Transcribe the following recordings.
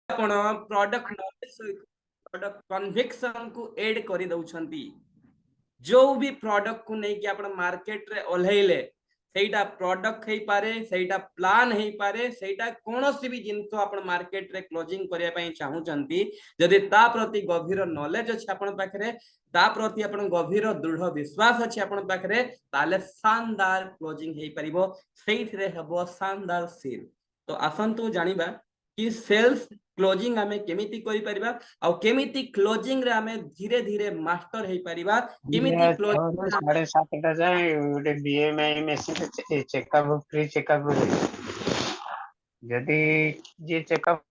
आपण product knowledge product conviction को add करि दउछंती। जो भी प्रोडक्ट को नहीं कि आपण मार्केट रे ओल्हेइले सेटा प्रोडक्ट हेई पारे, सेटा प्लान हेई पारे, सेटा कोनोसी भी जिंस आपण मार्केट रे क्लोजिंग करिया पई चाहूचंती। जदि ता प्रति गभीर नॉलेज अछि आपण पाखरे, ता प्रति आपण गभीर दृढ़ विश्वास अछि आपण पाखरे, ताले शानदार क्लोजिंग हेई परिबो, सेइथरे हबो शानदार सेल। तो आसंतु जानिबा कि सेल्स क्लोजिंग हमें केमिति करि परिबा आ केमिति क्लोजिंग रे हमें धीरे धीरे मास्टर हेई परिबा, केमिति क्लोजिंग 7:30 जाए गोटे BMI machine checkup free checkup जदि जे चेकअप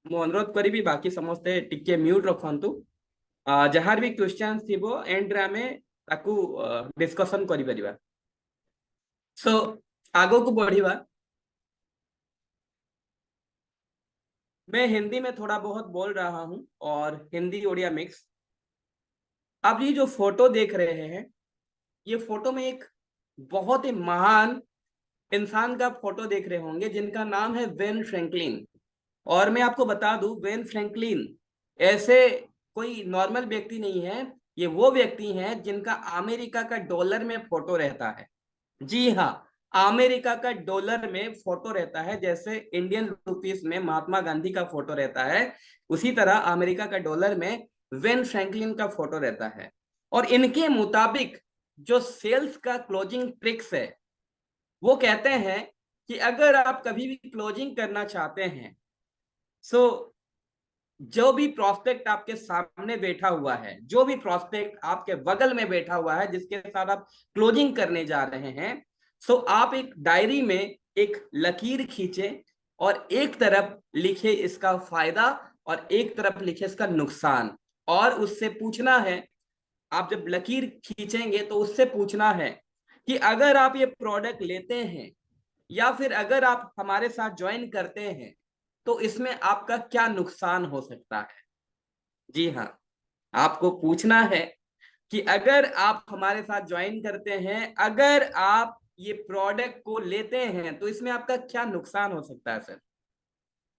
मु अनुरोध करी बाकी समस्ते टिके म्यूट रखंतु। जहार भी क्वेश्चन थिबो एंड रे हमें ताकू डिस्कशन करि परिबा। सो आगो को बढ़िबा। मैं हिंदी में थोड़ा बहुत बोल रहा हूं और हिंदी ओडिया मिक्स। आप ये जो फोटो देख रहे हैं, ये फोटो में एक बहुत ही महान इंसान का फोटो देख रहे होंगे जिनका नाम है बेन फ्रैंकलिन। और मैं आपको बता दूं, बेन फ्रैंकलिन ऐसे कोई नॉर्मल व्यक्ति नहीं है। ये वो व्यक्ति हैं जिनका अमेरिका का डॉलर में फोटो रहता है। जी हाँ, अमेरिका का डॉलर में फोटो रहता है। जैसे इंडियन रुपीस में महात्मा गांधी का फोटो रहता है, उसी तरह अमेरिका का डॉलर में बेन फ्रैंकलिन का फोटो रहता है। और इनके मुताबिक जो सेल्स का क्लोजिंग ट्रिक्स है, वो कहते हैं कि अगर आप कभी भी क्लोजिंग करना चाहते हैं, सो जो भी प्रोस्पेक्ट आपके सामने बैठा हुआ है, जो भी प्रोस्पेक्ट आपके बगल में बैठा हुआ है जिसके साथ आप क्लोजिंग करने जा रहे हैं, सो आप एक डायरी में एक लकीर खींचे और एक तरफ लिखे इसका फायदा और एक तरफ लिखे इसका नुकसान। और उससे पूछना है, आप जब लकीर खींचेंगे तो उससे पूछना है कि अगर आप ये प्रोडक्ट लेते हैं या फिर अगर आप हमारे साथ ज्वाइन करते हैं तो इसमें आपका क्या नुकसान हो सकता है। जी हाँ, आपको पूछना है कि अगर आप हमारे साथ ज्वाइन करते हैं, अगर आप ये प्रोडक्ट को लेते हैं तो इसमें आपका क्या नुकसान हो सकता है सर।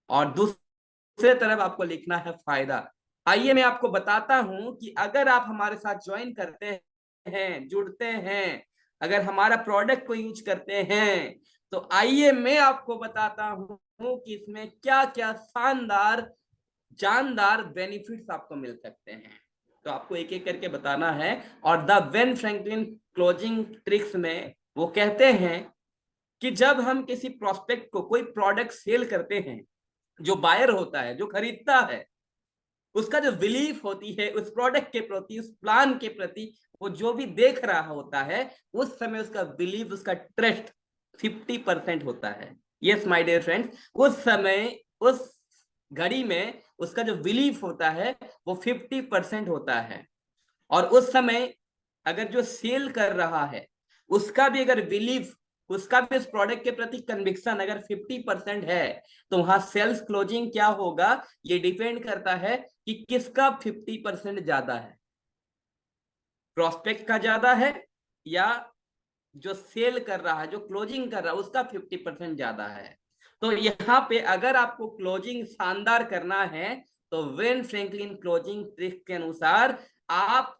और दूसरे तरफ आपको लिखना है फायदा। आइए मैं आपको बताता हूं कि अगर आप हमारे साथ ज्वाइन करते हैं, जुड़ते हैं, अगर हमारा प्रोडक्ट को यूज करते हैं, तो आइए मैं आपको बताता हूं कि इसमें क्या क्या शानदार जानदार बेनिफिट्स आपको मिल सकते हैं। तो आपको एक एक करके बताना है। और the Ben Franklin closing tricks में वो कहते हैं कि जब हम किसी प्रोस्पेक्ट को कोई प्रोडक्ट सेल करते हैं, जो बायर होता है, जो खरीदता है, उसका जो बिलीफ होती है उस प्रोडक्ट के प्रति, उस प्लान के प्रति, वो जो भी देख रहा होता है, उस समय उसका बिलीफ, उसका ट्रस्ट 50% होता है। यस माय डियर फ्रेंड्स, उस समय, उस घड़ी में उसका जो बिलीफ होता है वो 50% होता है। और उस समय अगर जो सेल कर रहा है उसका भी अगर बिलीफ, उसका भी उस प्रोडक्ट के प्रति कन्विक्शन अगर 50% है, तो वहां सेल्स क्लोजिंग क्या होगा, ये डिपेंड करता है कि किसका 50% ज्यादा है, प्रोस्पेक्ट का ज्यादा है या जो सेल कर रहा है, जो क्लोजिंग कर रहा है, उसका 50% ज्यादा है। तो यहाँ पे अगर आपको क्लोजिंग शानदार करना है तो वेन फ्रैंकलिन क्लोजिंग ट्रिक के अनुसार आप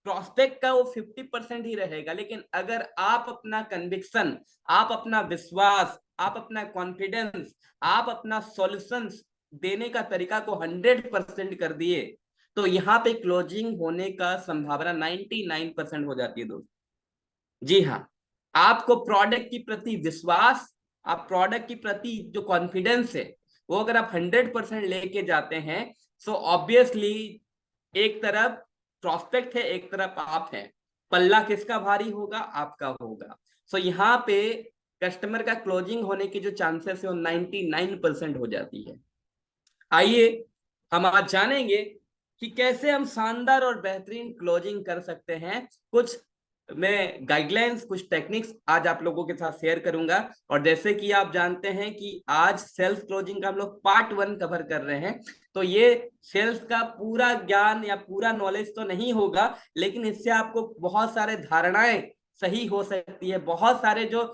प्रोस्पेक्ट का वो 50% ही रहेगा, लेकिन अगर आप अपना कन्विक्शन, आप अपना विश्वास, आप अपना कॉन्फिडेंस, आप अपना सॉल्यूशंस देने का तरीका को 100% कर दिए, तो यहाँ पे क्लोजिंग होने का संभावना 99% हो जाती है दोस्तों। जी हाँ, आपको प्रोडक्ट की प्रति विश्वास, आप प्रोडक्ट की प्रति जो कॉन्फिडेंस है, वो अगर आप 100% लेके जाते हैं, सो ऑब्वियसली एक तरफ प्रोस्पेक्ट है, एक तरफ आप हैं, पल्ला किसका भारी होगा, आपका होगा। सो यहाँ पे कस्टमर का क्लोजिंग होने की जो चांसेस है वो 99% हो जाती है। आइए हम आज जानेंगे कि कैसे हम शानदार और बेहतरीन क्लोजिंग कर सकते हैं। कुछ मैं गाइडलाइंस, कुछ टेक्निक्स आज आप लोगों के साथ शेयर करूंगा। और जैसे कि आप जानते हैं कि आज सेल्स क्लोजिंग का हम लोग पार्ट 1 कवर कर रहे हैं, तो ये सेल्स का पूरा ज्ञान या पूरा नॉलेज तो नहीं होगा, लेकिन इससे आपको बहुत सारे धारणाएं सही हो सकती है, बहुत सारे जो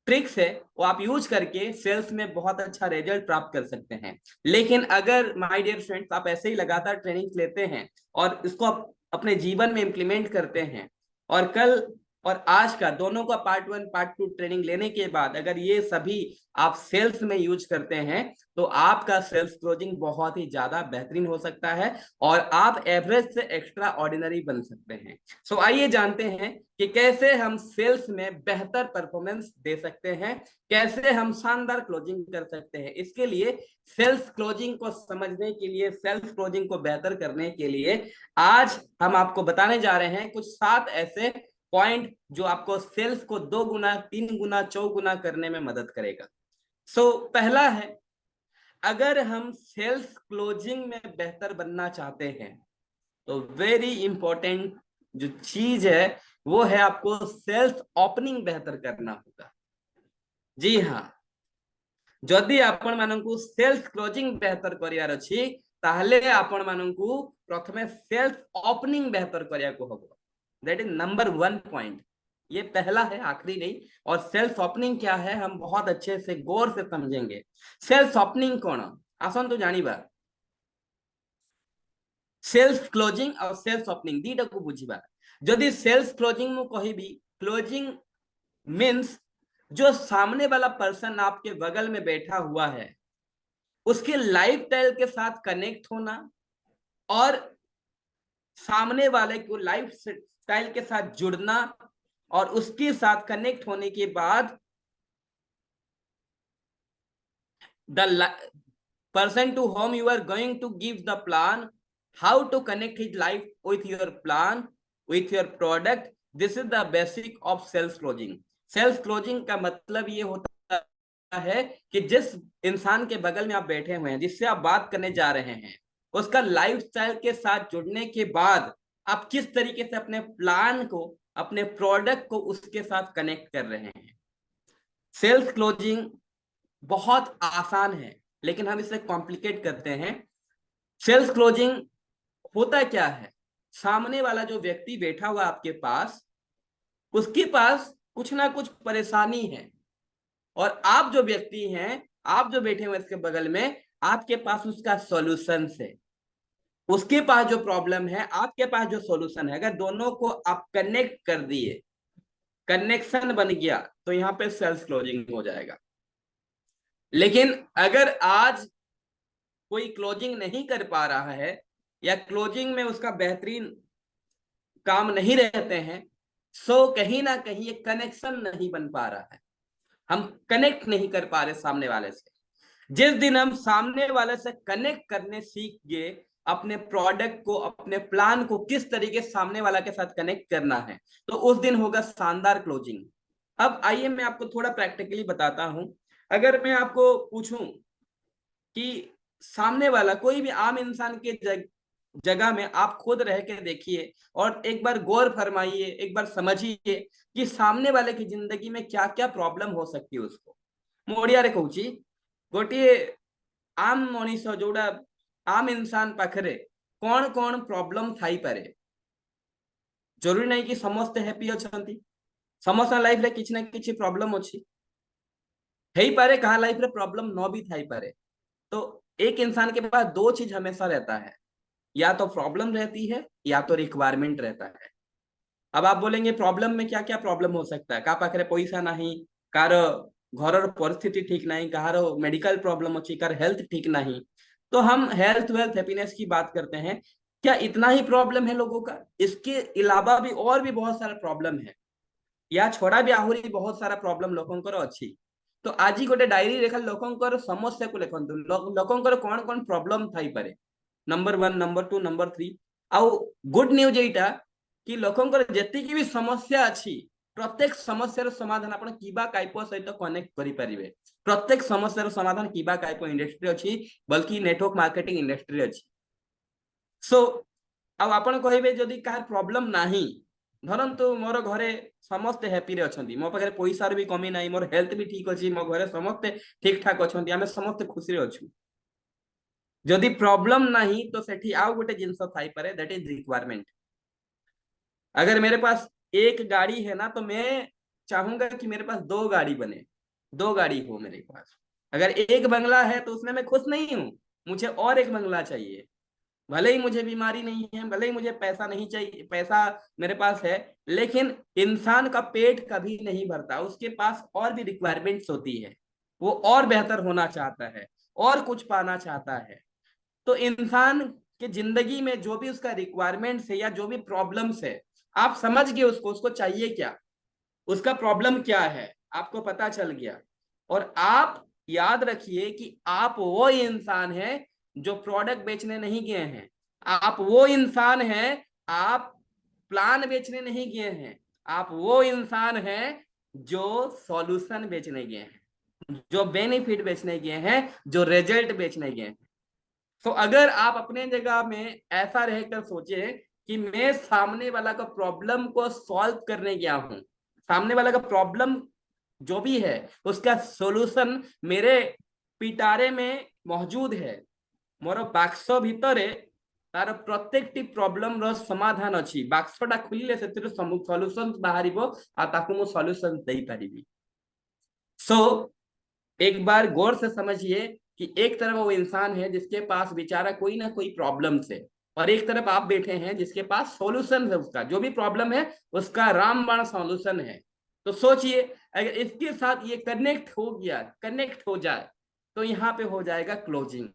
ट्रिक्स है वो आप यूज करके सेल्स में बहुत अच्छा रिजल्ट प्राप्त कर सकते हैं। लेकिन अगर माय डियर फ्रेंड्स आप ऐसे ही लगातार ट्रेनिंग लेते हैं और इसको अपने जीवन में इम्प्लीमेंट करते हैं, और कल और आज का दोनों का पार्ट 1 पार्ट 2 ट्रेनिंग लेने के बाद अगर ये सभी आप सेल्स में यूज करते हैं, तो आपका सेल्स क्लोजिंग बहुत ही ज्यादा बेहतरीन हो सकता है और आप एवरेज से एक्स्ट्रा ऑर्डिनरी बन सकते हैं। सो आइए जानते हैं कि कैसे हम सेल्स में बेहतर परफॉर्मेंस दे सकते हैं, कैसे हम शानदार क्लोजिंग कर सकते हैं। इसके लिए सेल्स क्लोजिंग को समझने के लिए, सेल्स क्लोजिंग को बेहतर करने के लिए आज हम आपको बताने जा रहे हैं कुछ 7 ऐसे पॉइंट जो आपको सेल्स को 2 गुना 3 गुना 4 गुना करने में मदद करेगा। पहला है, अगर हम सेल्स क्लोजिंग में बेहतर बनना चाहते हैं तो वेरी इंपॉर्टेंट जो चीज है वो है आपको सेल्स ओपनिंग बेहतर करना होगा। जी हाँ, जदि आपण मानकु सेल्स क्लोजिंग बेहतर करियार अछि ताहले आपण मानकु प्रथमे सेल्स ओपनिंग बेहतर करिया को होगा। That is number 1 point. ये पहला है, आखिरी नहीं। और सेल्स ओपनिंग क्या है हम बहुत अच्छे से गौर से समझेंगे। सेल्स ओपनिंग कौन आसन तो जानिबा। सेल्स क्लोजिंग और सेल्स ओपनिंग दीटा को बुझिबा। जदि सेल्स क्लोजिंग मु कहिबी, क्लोजिंग मीन्स जो सामने वाला पर्सन आपके बगल में बैठा हुआ है उसके लाइफ स्टाइल के साथ कनेक्ट होना और सामने वाले को लाइफ स्टाइल के साथ जुड़ना और उसके साथ कनेक्ट होने के बाद the person to whom you are going to give the plan, how to connect his life with your plan, with your product. This is the basic of sales closing. Sales closing का मतलब ये होता है कि जिस इंसान के बगल में आप बैठे हुए हैं, जिससे आप बात करने जा रहे हैं, उसका लाइफ स्टाइल के साथ जुड़ने के बाद आप किस तरीके से अपने प्लान को, अपने प्रोडक्ट को उसके साथ कनेक्ट कर रहे हैं। सेल्स क्लोजिंग बहुत आसान है लेकिन हम इसे कॉम्प्लिकेट करते हैं। सेल्स क्लोजिंग होता क्या है, सामने वाला जो व्यक्ति बैठा हुआ आपके पास, उसके पास कुछ ना कुछ परेशानी है और आप जो व्यक्ति हैं, आप जो बैठे हुए इसके बगल में, आपके पास उसका सॉल्यूशन है। उसके पास जो प्रॉब्लम है, आपके पास जो सॉल्यूशन है, अगर दोनों को आप कनेक्ट कर दिए, कनेक्शन बन गया, तो यहाँ पे सेल्स क्लोजिंग हो जाएगा। लेकिन अगर आज कोई क्लोजिंग नहीं कर पा रहा है या क्लोजिंग में उसका बेहतरीन काम नहीं रहते हैं, सो कहीं ना कहीं एक कनेक्शन नहीं बन पा रहा है, हम कनेक्ट नहीं कर पा रहे सामने वाले से। जिस दिन हम सामने वाले से कनेक्ट करने सीख गए, अपने प्रोडक्ट को, अपने प्लान को किस तरीके सामने वाला के साथ कनेक्ट करना है, तो उस दिन होगा शानदार क्लोजिंग। अब आइए मैं आपको थोड़ा प्रैक्टिकली बताता हूं। अगर मैं आपको पूछूं कि सामने वाला कोई भी आम इंसान के जगह में आप खुद रह के देखिए और एक बार गौर फरमाइए, एक बार समझिए कि सामने वाले की जिंदगी में क्या क्या प्रॉब्लम हो सकती है उसको। ମୁଁ ଓଡ଼ିଆରେ କହୁଛି, ଗୋଟିଏ आम मनीष जोड़ा आम इंसान पाखरे कौन कौन प्रॉब्लम थाई पारे। जरूरी नहीं कि समस्त हैप्पी अछंती, समस्त लाइफ रे किछ ना किछ प्रॉब्लम अछि, हेई पारे कहा लाइफ रे प्रॉब्लम न भी थाई पारे। तो एक इंसान के पास दो चीज हमेशा रहता है, या तो प्रॉब्लम रहती है या तो रिक्वायरमेंट रहता है। अब आप बोलेंगे प्रॉब्लम में क्या क्या प्रॉब्लम हो सकता है, का पाखरे पैसा नहीं, कार घर परिस्थिति ठीक नहीं, कहार मेडिकल प्रॉब्लम अच्छी, कार हेल्थ ठीक नहीं। तो हम हेल्थ वेल्थ हैप्पीनेस की बात करते हैं, क्या इतना ही प्रॉब्लम है लोगों का? इसके अलावा भी और भी बहुत सारा प्रॉब्लम है, या छोड़ा भी आहरी बहुत सारा प्रॉब्लम लोकंकर अच्छी। तो आज गोटे डायरी लेखा लोकंकर समस्या को लिखंतु, लोकंकर कौन कौन प्रॉब्लम थाई पारे, नंबर 1 नंबर 2 नंबर 3। आउ गुड न्यूज एटा कि लोकंकर जेतिकी भी समस्या अच्छी, प्रत्येक समस्यार समाधान आपण किबा काइप सहित कनेक्ट करि परिबे। प्रत्येक समस्यार समाधान किबा काइप इंडस्ट्री अछि, बल्कि नेटवर्क मार्केटिंग इंडस्ट्री अछि। सो अब आपण कहिबे जदि कार प्रॉब्लम नाही, धरंतु मोर घरे समस्त हैप्पी रे अछंती, मो पाखरे पैसार भी कमी नाही, मोर हेल्थ भी ठीक अछि, मो घरे समस्त ठीक ठाक अछंती, आमे समस्त खुशी रे अछु। जदि प्रॉब्लम नहीं तो सेठी आउ गोटे जिंस थाई पारे, दैट इज रिक्वायरमेंट। अगर मेरे पास एक गाड़ी है ना, तो मैं चाहूंगा कि मेरे पास 2 गाड़ी बने। दो गाड़ी हो मेरे पास, अगर एक बंगला है तो उसमें मैं खुश नहीं हूं, मुझे और एक बंगला चाहिए। भले ही मुझे बीमारी नहीं है, भले ही मुझे पैसा नहीं चाहिए, पैसा मेरे पास है, लेकिन इंसान का पेट कभी नहीं भरता, उसके पास और भी रिक्वायरमेंट्स होती है, वो और बेहतर होना चाहता है, और कुछ पाना चाहता है। तो इंसान के जिंदगी में जो भी उसका रिक्वायरमेंट्स है या जो भी प्रॉब्लम्स है, आप समझ गए उसको, उसको चाहिए क्या, उसका प्रॉब्लम क्या है, आपको पता चल गया। और आप याद रखिए कि आप वो इंसान हैं जो प्रोडक्ट बेचने नहीं गए हैं, आप वो इंसान हैं, आप प्लान बेचने नहीं गए हैं, आप वो इंसान हैं जो सॉल्यूशन बेचने गए हैं, जो बेनिफिट बेचने गए हैं, जो रिजल्ट बेचने गए हैं। तो अगर आप अपने जगह में ऐसा रहकर सोचे कि मैं सामने वाला का प्रॉब्लम को सॉल्व करने गया हूं, सामने वाला का प्रॉब्लम जो भी है उसका सॉल्यूशन मेरे पिटारे में मौजूद है, मोर बाक्स भितरे तार प्रत्येकटी प्रॉब्लम रो समाधान अछि, बाक्सटा खुलिले सेतिर सॉल्यूशन बाहरिबो आ ताकू मु सॉल्यूशन देई परिबी। सो एक बार गौर से समझिए कि एक तरफ वो इंसान है जिसके पास बेचारा कोई ना कोई प्रॉब्लम है, और एक तरफ आप बैठे हैं जिसके पास सॉल्यूशन है, उसका जो भी प्रॉब्लम है उसका रामबाण सॉल्यूशन है। तो सोचिए, अगर इसके साथ ये कनेक्ट हो गया, कनेक्ट हो जाए, तो यहाँ पे हो जाएगा क्लोजिंग।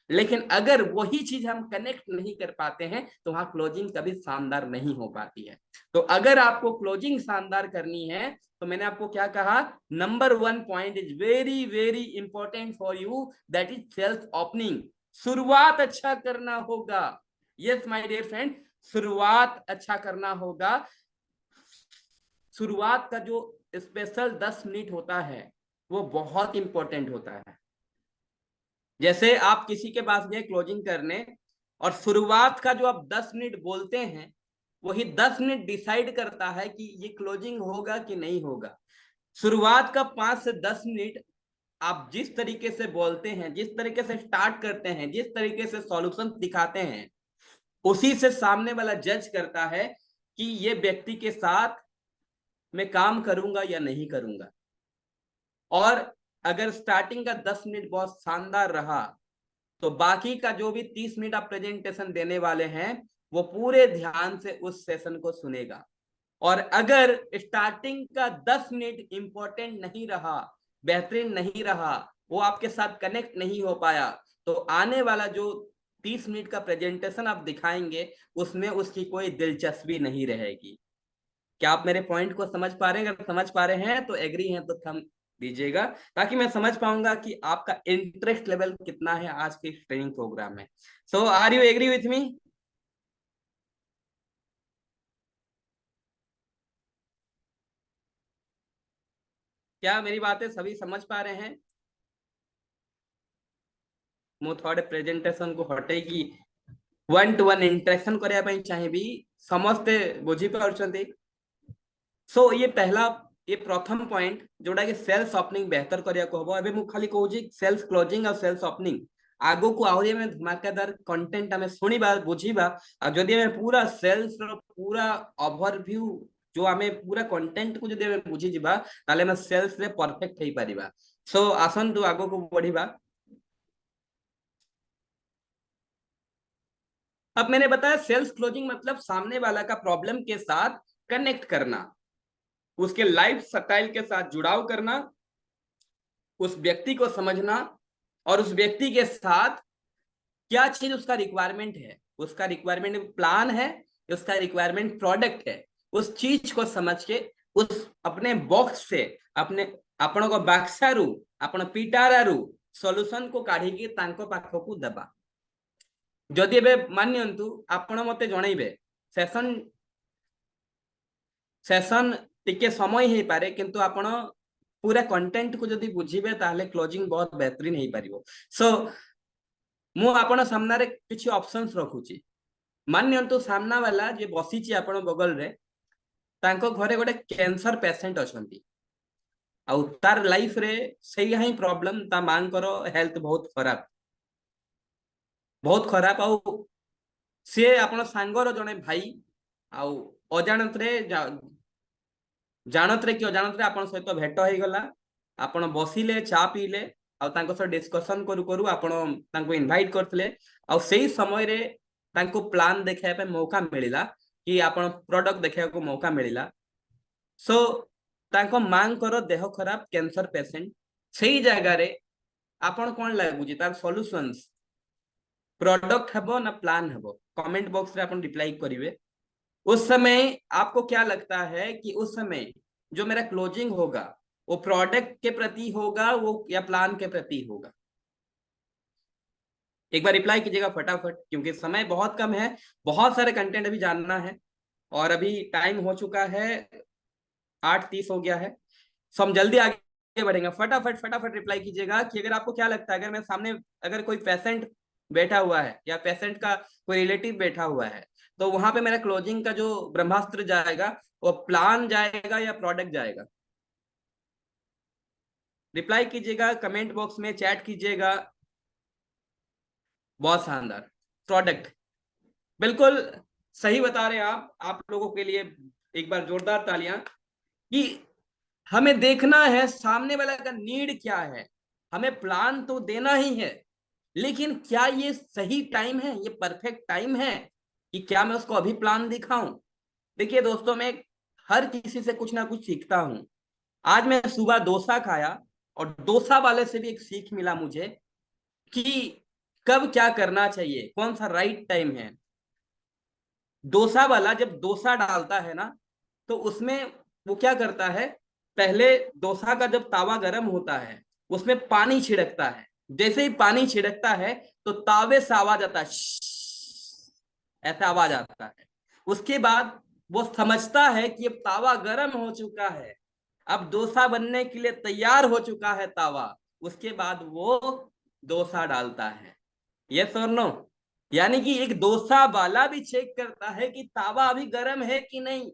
लेकिन अगर वही चीज हम कनेक्ट नहीं कर पाते हैं तो वहां क्लोजिंग कभी शानदार नहीं हो पाती है। तो अगर आपको क्लोजिंग शानदार करनी है तो मैंने आपको क्या कहा, number one point is very very important for you, that is self opening. शुरुआत अच्छा करना होगा। यस माय डियर फ्रेंड, शुरुआत अच्छा करना होगा। शुरुआत का जो स्पेशल 10 मिनट होता है वो बहुत इंपॉर्टेंट होता है। जैसे आप किसी के पास गए क्लोजिंग करने, और शुरुआत का जो आप 10 मिनट बोलते हैं वही 10 मिनट डिसाइड करता है कि ये क्लोजिंग होगा कि नहीं होगा। शुरुआत का 5 से 10 मिनट आप जिस तरीके से बोलते हैं, जिस तरीके से स्टार्ट करते हैं, जिस तरीके से सॉल्यूशन दिखाते हैं, उसी से सामने वाला जज करता है कि ये व्यक्ति के साथ मैं काम करूंगा या नहीं करूंगा। और अगर स्टार्टिंग का 10 मिनट बहुत शानदार रहा तो बाकी का जो भी 30 मिनट आप प्रेजेंटेशन देने वाले हैं वो पूरे ध्यान से उस सेशन को सुनेगा। और अगर स्टार्टिंग का 10 मिनट इंपॉर्टेंट नहीं रहा, बेहतरीन नहीं रहा, वो आपके साथ कनेक्ट नहीं हो पाया, तो आने वाला जो 30 मिनट का प्रेजेंटेशन आप दिखाएंगे उसमें उसकी कोई दिलचस्पी नहीं रहेगी। क्या आप मेरे पॉइंट को समझ पा रहे हैं? अगर समझ पा रहे हैं तो एग्री हैं तो थम दीजिएगा, ताकि मैं समझ पाऊंगा कि आपका इंटरेस्ट लेवल कितना है आज के ट्रेनिंग प्रोग्राम में। So are you agree with me? क्या मेरी बातें सभी समझ पा रहे हैं? ମୁଁ थोड़े प्रेजेंटेशन को हटेगी वन टू वन इंटरेक्शन करने ପାଇଁ ଚାହିଁବି, ସମସ୍ତେ ବୁଝିପାରୁଛନ୍ତି? सो ये पहला, ये प्रथम पॉइंट जोड़ा कि सेल्स ओपनिंग बेहतर करिया को हबो। एबे मु खाली कहूजी सेल्स क्लोजिंग और सेल्स ओपनिंग, आगो को आहुरी में धमाकेदार कंटेंट हमें सुनिबा बुझीबा। और जदि हमें पूरा सेल्स रो पूरा ओवरव्यू जो हमें पूरा कंटेंट को जदि हमें बुझी जिबा ताले हम सेल्स रे परफेक्ट हेई परिबा। सो आसन तू आगो को बढ़ीबा। अब मैंने बताया सेल्स क्लोजिंग मतलब सामने वाला का प्रॉब्लम के साथ कनेक्ट करना, उसके लाइफ स्टाइल के साथ जुड़ाव करना, उस व्यक्ति को समझना, और उस व्यक्ति के साथ क्या चीज उसका रिक्वायरमेंट है, उसका रिक्वायरमेंट प्लान है, उसका रिक्वायरमेंट प्रोडक्ट है, उस चीज को समझ के उस अपने बॉक्स से अपने आपण को बाक्सारू आपण पिटारारू सॉल्यूशन को काढिकी तांको पाखकू दबा। जदि एबे मानियंतु आपण मते जणैबे सेशन सेशन टिके समय ही पारे किंतु आपण पूरा कंटेंट को जदि बुझीबे ताहले क्लोजिंग बहुत बेहतरीन ही पारिबो। सो मु आपण सामने किछि ऑप्शंस रखुची। मानियंतु सामना वाला जे बसीची आपण बगल रे, तांको घरे गोटे कैंसर पेशेंट अछंती, आउ तार लाइफ रे सेही ही प्रॉब्लम, ता मांकर हेल्थ बहुत खराब, बहुत खराब। आउ से आपण सांगर जने भाई, आउ अजाणत रे जानत रे कि अजाणत रे आपण सहित भेट हो गला, आपण बसिले चा पीले आउ तांको सह डिस्कशन करू करू आपण तांको इनवाइट करथले आउ सेही समय रे तांको प्लान देखा पे मौका मिलिला कि आपण प्रोडक्ट देखा को मौका मिलिला। सो तांको मांकर देह खराब कैंसर पेशेंट सेही जगह रे आपण कोन लागुची तार सॉल्यूशंस प्रोडक्ट हबो ना प्लान हबो कमेंट बॉक्स रे आपण रिप्लाई करिवे। उस समय आपको क्या लगता है कि उस समय जो मेरा क्लोजिंग होगा वो प्रोडक्ट के प्रति होगा वो या प्लान के प्रति होगा? एक बार रिप्लाई कीजिएगा फटाफट, क्योंकि समय बहुत कम है, बहुत सारे कंटेंट अभी जानना है और अभी टाइम हो चुका है 8:30 हो गया है। सो हम जल्दी आगे बढ़ेंगे। फटाफट फटाफट रिप्लाई कीजिएगा कि अगर आपको क्या लगता है, अगर मैं सामने अगर कोई पेशेंट बैठा हुआ है या पेशेंट का कोई रिलेटिव बैठा हुआ है तो वहां पे मेरा क्लोजिंग का जो ब्रह्मास्त्र जाएगा वो प्लान जाएगा या प्रोडक्ट जाएगा? रिप्लाई कीजिएगा, कमेंट बॉक्स में चैट कीजिएगा। बहुत शानदार, प्रोडक्ट, बिल्कुल सही बता रहे हैं आप लोगों के लिए एक बार जोरदार तालियां कि हमें देखना है सामने वाला का नीड क्या है। हमें प्लान तो देना ही है, लेकिन क्या ये सही टाइम है, ये परफेक्ट टाइम है कि क्या मैं उसको अभी प्लान दिखाऊं? देखिए दोस्तों, मैं हर किसी से कुछ ना कुछ सीखता हूं। आज मैं सुबह डोसा खाया और डोसा वाले से भी एक सीख मिला मुझे कि कब क्या करना चाहिए, कौन सा राइट टाइम है। डोसा वाला जब डोसा डालता है ना तो उसमें वो क्या करता है, पहले डोसा का जब तावा गर्म होता है उसमें पानी छिड़कता है। जैसे ही पानी छिड़कता है तो तावे से आवाज आता है, ऐसा आवाज आता है। उसके बाद वो समझता है कि अब तावा गर्म हो चुका है, अब डोसा बनने के लिए तैयार हो चुका है तावा। उसके बाद वो डोसा डालता है। यस और नो? यानी कि एक डोसा वाला भी चेक करता है कि तावा अभी गर्म है कि नहीं,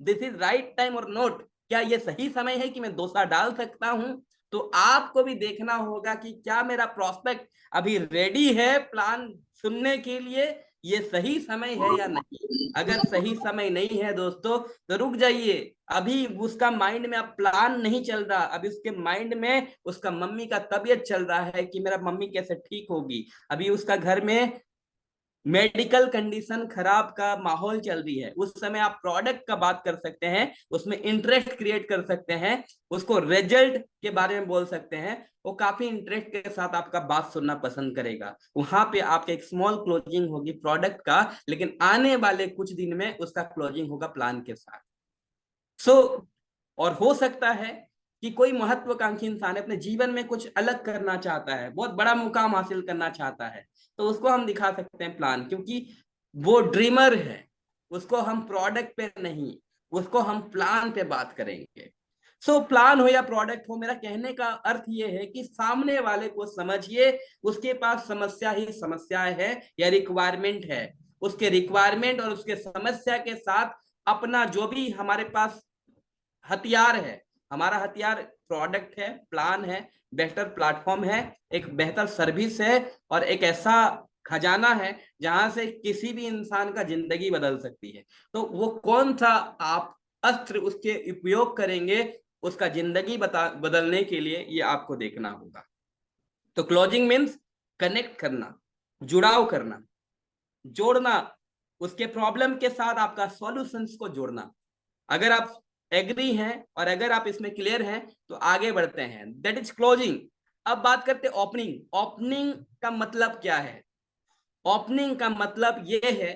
दिस इज राइट टाइम और नोट, क्या ये सही समय है कि मैं डोसा डाल सकता हूं? तो आपको भी देखना होगा कि क्या मेरा प्रोस्पेक्ट अभी रेडी है प्लान सुनने के लिए, ये सही समय है या नहीं। अगर सही समय नहीं है दोस्तों तो रुक जाइए। अभी उसका माइंड में अब प्लान नहीं चल रहा, अभी उसके माइंड में उसका मम्मी का तबीयत चल रहा है कि मेरा मम्मी कैसे ठीक होगी। अभी उसका घर में मेडिकल कंडीशन खराब का माहौल चल रही है। उस समय आप प्रोडक्ट का बात कर सकते हैं, उसमें इंटरेस्ट क्रिएट कर सकते हैं, उसको रिजल्ट के बारे में बोल सकते हैं। वो काफी इंटरेस्ट के साथ आपका बात सुनना पसंद करेगा। वहां पे आपके एक स्मॉल क्लोजिंग होगी प्रोडक्ट का, लेकिन आने वाले कुछ दिन में उसका क्लोजिंग होगा प्लान के साथ। और हो सकता है कि कोई महत्वाकांक्षी इंसान अपने जीवन में कुछ अलग करना चाहता है, बहुत बड़ा मुकाम हासिल करना चाहता है, तो उसको हम दिखा सकते हैं प्लान, क्योंकि वो ड्रीमर है। उसको हम प्रोडक्ट पे नहीं, उसको हम प्लान पे बात करेंगे। प्लान हो या प्रोडक्ट हो, मेरा कहने का अर्थ ये है कि सामने वाले को समझिए, उसके पास समस्या ही समस्या है या रिक्वायरमेंट है। उसके रिक्वायरमेंट और उसके समस्या के साथ अपना जो भी हमारे पास हथियार है, हमारा हथियार प्रोडक्ट है, प्लान है, बेहतर प्लेटफॉर्म है, एक बेहतर सर्विस है और एक ऐसा खजाना है जहां से किसी भी इंसान का जिंदगी बदल सकती है। तो वो कौन सा आप अस्त्र उसके उपयोग करेंगे उसका जिंदगी बदलने के लिए, ये आपको देखना होगा। तो क्लोजिंग मीन्स कनेक्ट करना, जुड़ाव करना, जोड़ना, उसके प्रॉब्लम के साथ आपका सॉल्यूशंस को जोड़ना। अगर आप एग्री हैं और अगर आप इसमें क्लियर हैं तो आगे बढ़ते हैं, दैट इज क्लोजिंग। अब बात करते हैं ओपनिंग। ओपनिंग का मतलब क्या है? ओपनिंग का मतलब यह है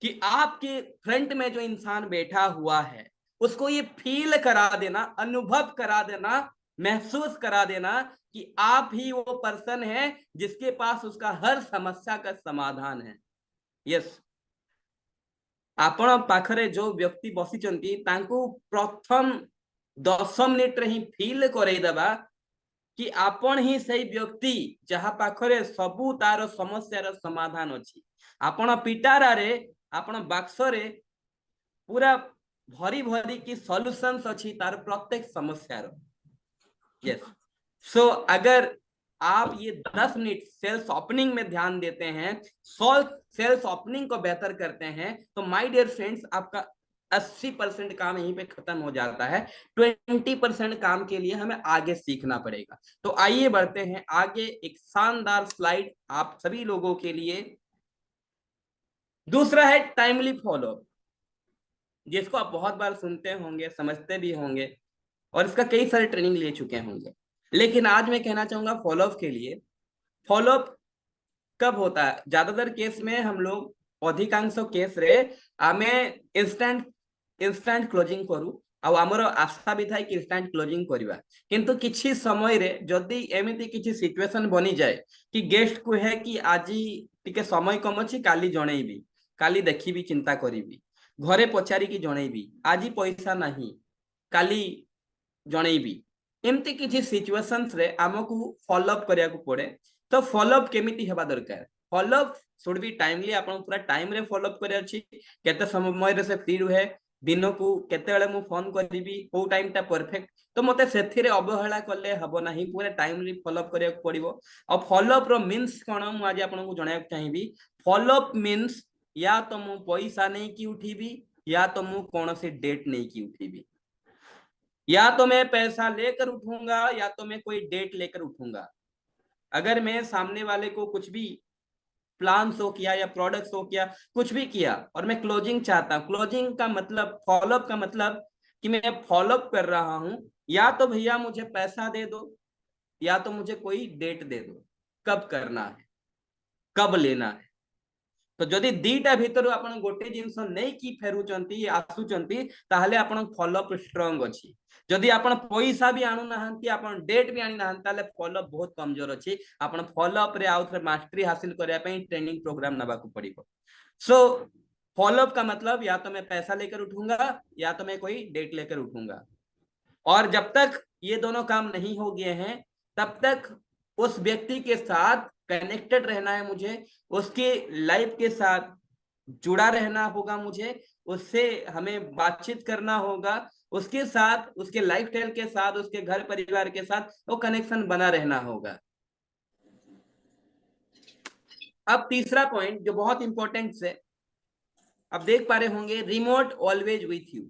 कि आपके फ्रंट में जो इंसान बैठा हुआ है उसको ये फील करा देना, अनुभव करा देना, महसूस करा देना कि आप ही वो पर्सन है जिसके पास उसका हर समस्या का समाधान है। यस, आपण पाखरे जो व्यक्ति बसिचंती तांको प्रथम 10 मिनिट रे ही फील करैदबा कि आपण ही सही व्यक्ति जहा पाखरे सबू तार समस्यार समाधान अछि। आपण पिटारा रे, आपण बाक्स रे पूरा भरी भरी की सॉल्यूशंस अछि तार प्रत्येक समस्यार। यस, अगर आप ये 10 मिनट सेल्स ओपनिंग में ध्यान देते हैं, सेल्स ओपनिंग को बेहतर करते हैं, तो माय डियर फ्रेंड्स आपका 80% काम यहीं पे खत्म हो जाता है। 20% काम के लिए हमें आगे सीखना पड़ेगा। तो आइए बढ़ते हैं आगे, एक शानदार स्लाइड आप सभी लोगों के लिए। दूसरा है टाइमली फॉलो, जिसको आप बहुत बार सुनते होंगे, समझते भी होंगे, और इसका कई सारे ट्रेनिंग ले चुके होंगे। लेकिन आज मैं कहना चाहूंगा फॉलोअप के लिए। फॉलोअप कब होता है? ज्यादातर केस में हम लोग, अधिकांश केस रे आमे इंस्टेंट इंस्टेंट क्लोजिंग करू, ଆଉ ଆମର ଆଶା ବି ଥାଏ କି ଇନଷ୍ଟାଣ୍ଟ କ୍ଲୋଜିଂ କରିବା। କିନ୍ତୁ କିଛି ସମୟରେ ଯଦି ଏମିତି କିଛି ସିଚୁଏସନ ବନିଯାଏ କି ଗେଷ୍ଟ କୁହେ କି ଆଜି ଟିକେ ସମୟ କମ ଅଛି, କାଲି ଜଣେଇବି, କାଲି ଦେଖିବି, ଚିନ୍ତା କରିବି, ଘରେ ପଚାରିକି ଜଣେଇବି, ଆଜି ପଇସା ନାହିଁ, କାଲି ଜଣେଇବି, ଏମିତି କିଛି ସିଚୁଏସନ୍ସ ରେ ଆମକୁ ଫଲୋଅପ୍ କରିବାକୁ ପଡେ। ତ ଫଲୋଅପ୍ କେମିତି ହେବା ଦରକାର? Follow-up should be timely. आपन पूरा टाइम रे फॉलोअप करे अछि, केते समय रे से फ्री रुहे, दिनकू केते बेले मु फोन करबी, को टाइम ता परफेक्ट। तो मते सेथिरे अवहेला करले हबो नाही, पूरा टाइमली फॉलोअप କରିବାକୁ पड़िबो। और फॉलोअप रो मीन्स कोन मु आज आपन को जणाय चाहिबी। फॉलोअप मीन्स या तो मु पैसा नहीं की उठीबी, या तो मु कौन से डेट नहीं की उठीबी, या तो मैं पैसा लेकर उठूंगा, या तो मैं कोई डेट लेकर उठूंगा। अगर मैं सामने वाले को कुछ भी प्लान शो किया या प्रोडक्ट शो किया, कुछ भी किया, और मैं क्लोजिंग चाहता हूं, क्लोजिंग का मतलब, फॉलोअप का मतलब कि मैं फॉलोअप कर रहा हूं, या तो भैया मुझे पैसा दे दो, या तो मुझे कोई डेट दे दो, कब करना है, कब लेना है। तो जदि दीटा भितर आपण गोटे जिंस नहीं कि फेरुचंती आसुचंती, ताहले आपण फॉलोअप स्ट्रांग अछि। जदि आपण पैसा भी आणु नाहंती, आपण डेट भी आनी नाहंती, ताले फॉलोअप बहुत कमजोर अछि। आपण फॉलोअप रे आउथरे मास्टरी हासिल करया पई ट्रेनिंग प्रोग्राम नबा को पड़िबो। सो फॉलोअप का मतलब या तो मैं पैसा लेकर उठूंगा, या तो मैं कोई डेट लेकर उठूंगा। और जब तक ये दोनों काम नहीं हो गए हैं, तब तक उस व्यक्ति के साथ कनेक्टेड रहना है मुझे, उसके लाइफ के साथ जुड़ा रहना होगा मुझे, उससे हमें बातचीत करना होगा, उसके साथ, उसके लाइफ स्टाइल के साथ, उसके घर परिवार के साथ वो कनेक्शन बना रहना होगा। अब तीसरा पॉइंट जो बहुत इंपॉर्टेंट है, अब देख पा रहे होंगे, रिमोट ऑलवेज विथ यू।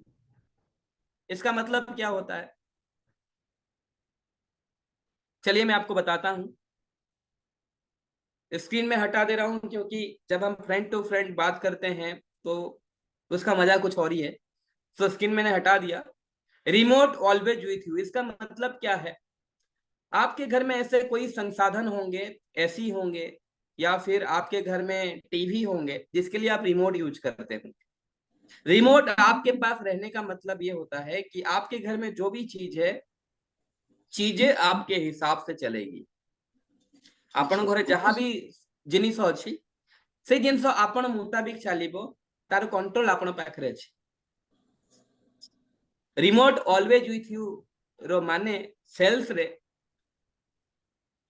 इसका मतलब क्या होता है? चलिए मैं आपको बताता हूं। स्क्रीन में हटा दे रहा हूं, क्योंकि जब हम फ्रेंड टू फ्रेंड बात करते हैं तो उसका मजा कुछ और ही है। तो स्क्रीन मैंने हटा दिया। रिमोट ऑलवेज विथ यू, इसका मतलब क्या है? आपके घर में ऐसे कोई संसाधन होंगे, एसी होंगे, या फिर आपके घर में टीवी होंगे जिसके लिए आप रिमोट यूज करते हैं। रिमोट आपके पास रहने का मतलब ये होता है कि आपके घर में जो भी चीज है, चीजें आपके हिसाब से चलेगी। आपण घरे जहां भी जिनिस अछि, से जिनिस आपण मुताबिक चलिबो, तार कंट्रोल आपण पाखरे अछि। रिमोट ऑलवेज विथ यू रो माने सेल्स रे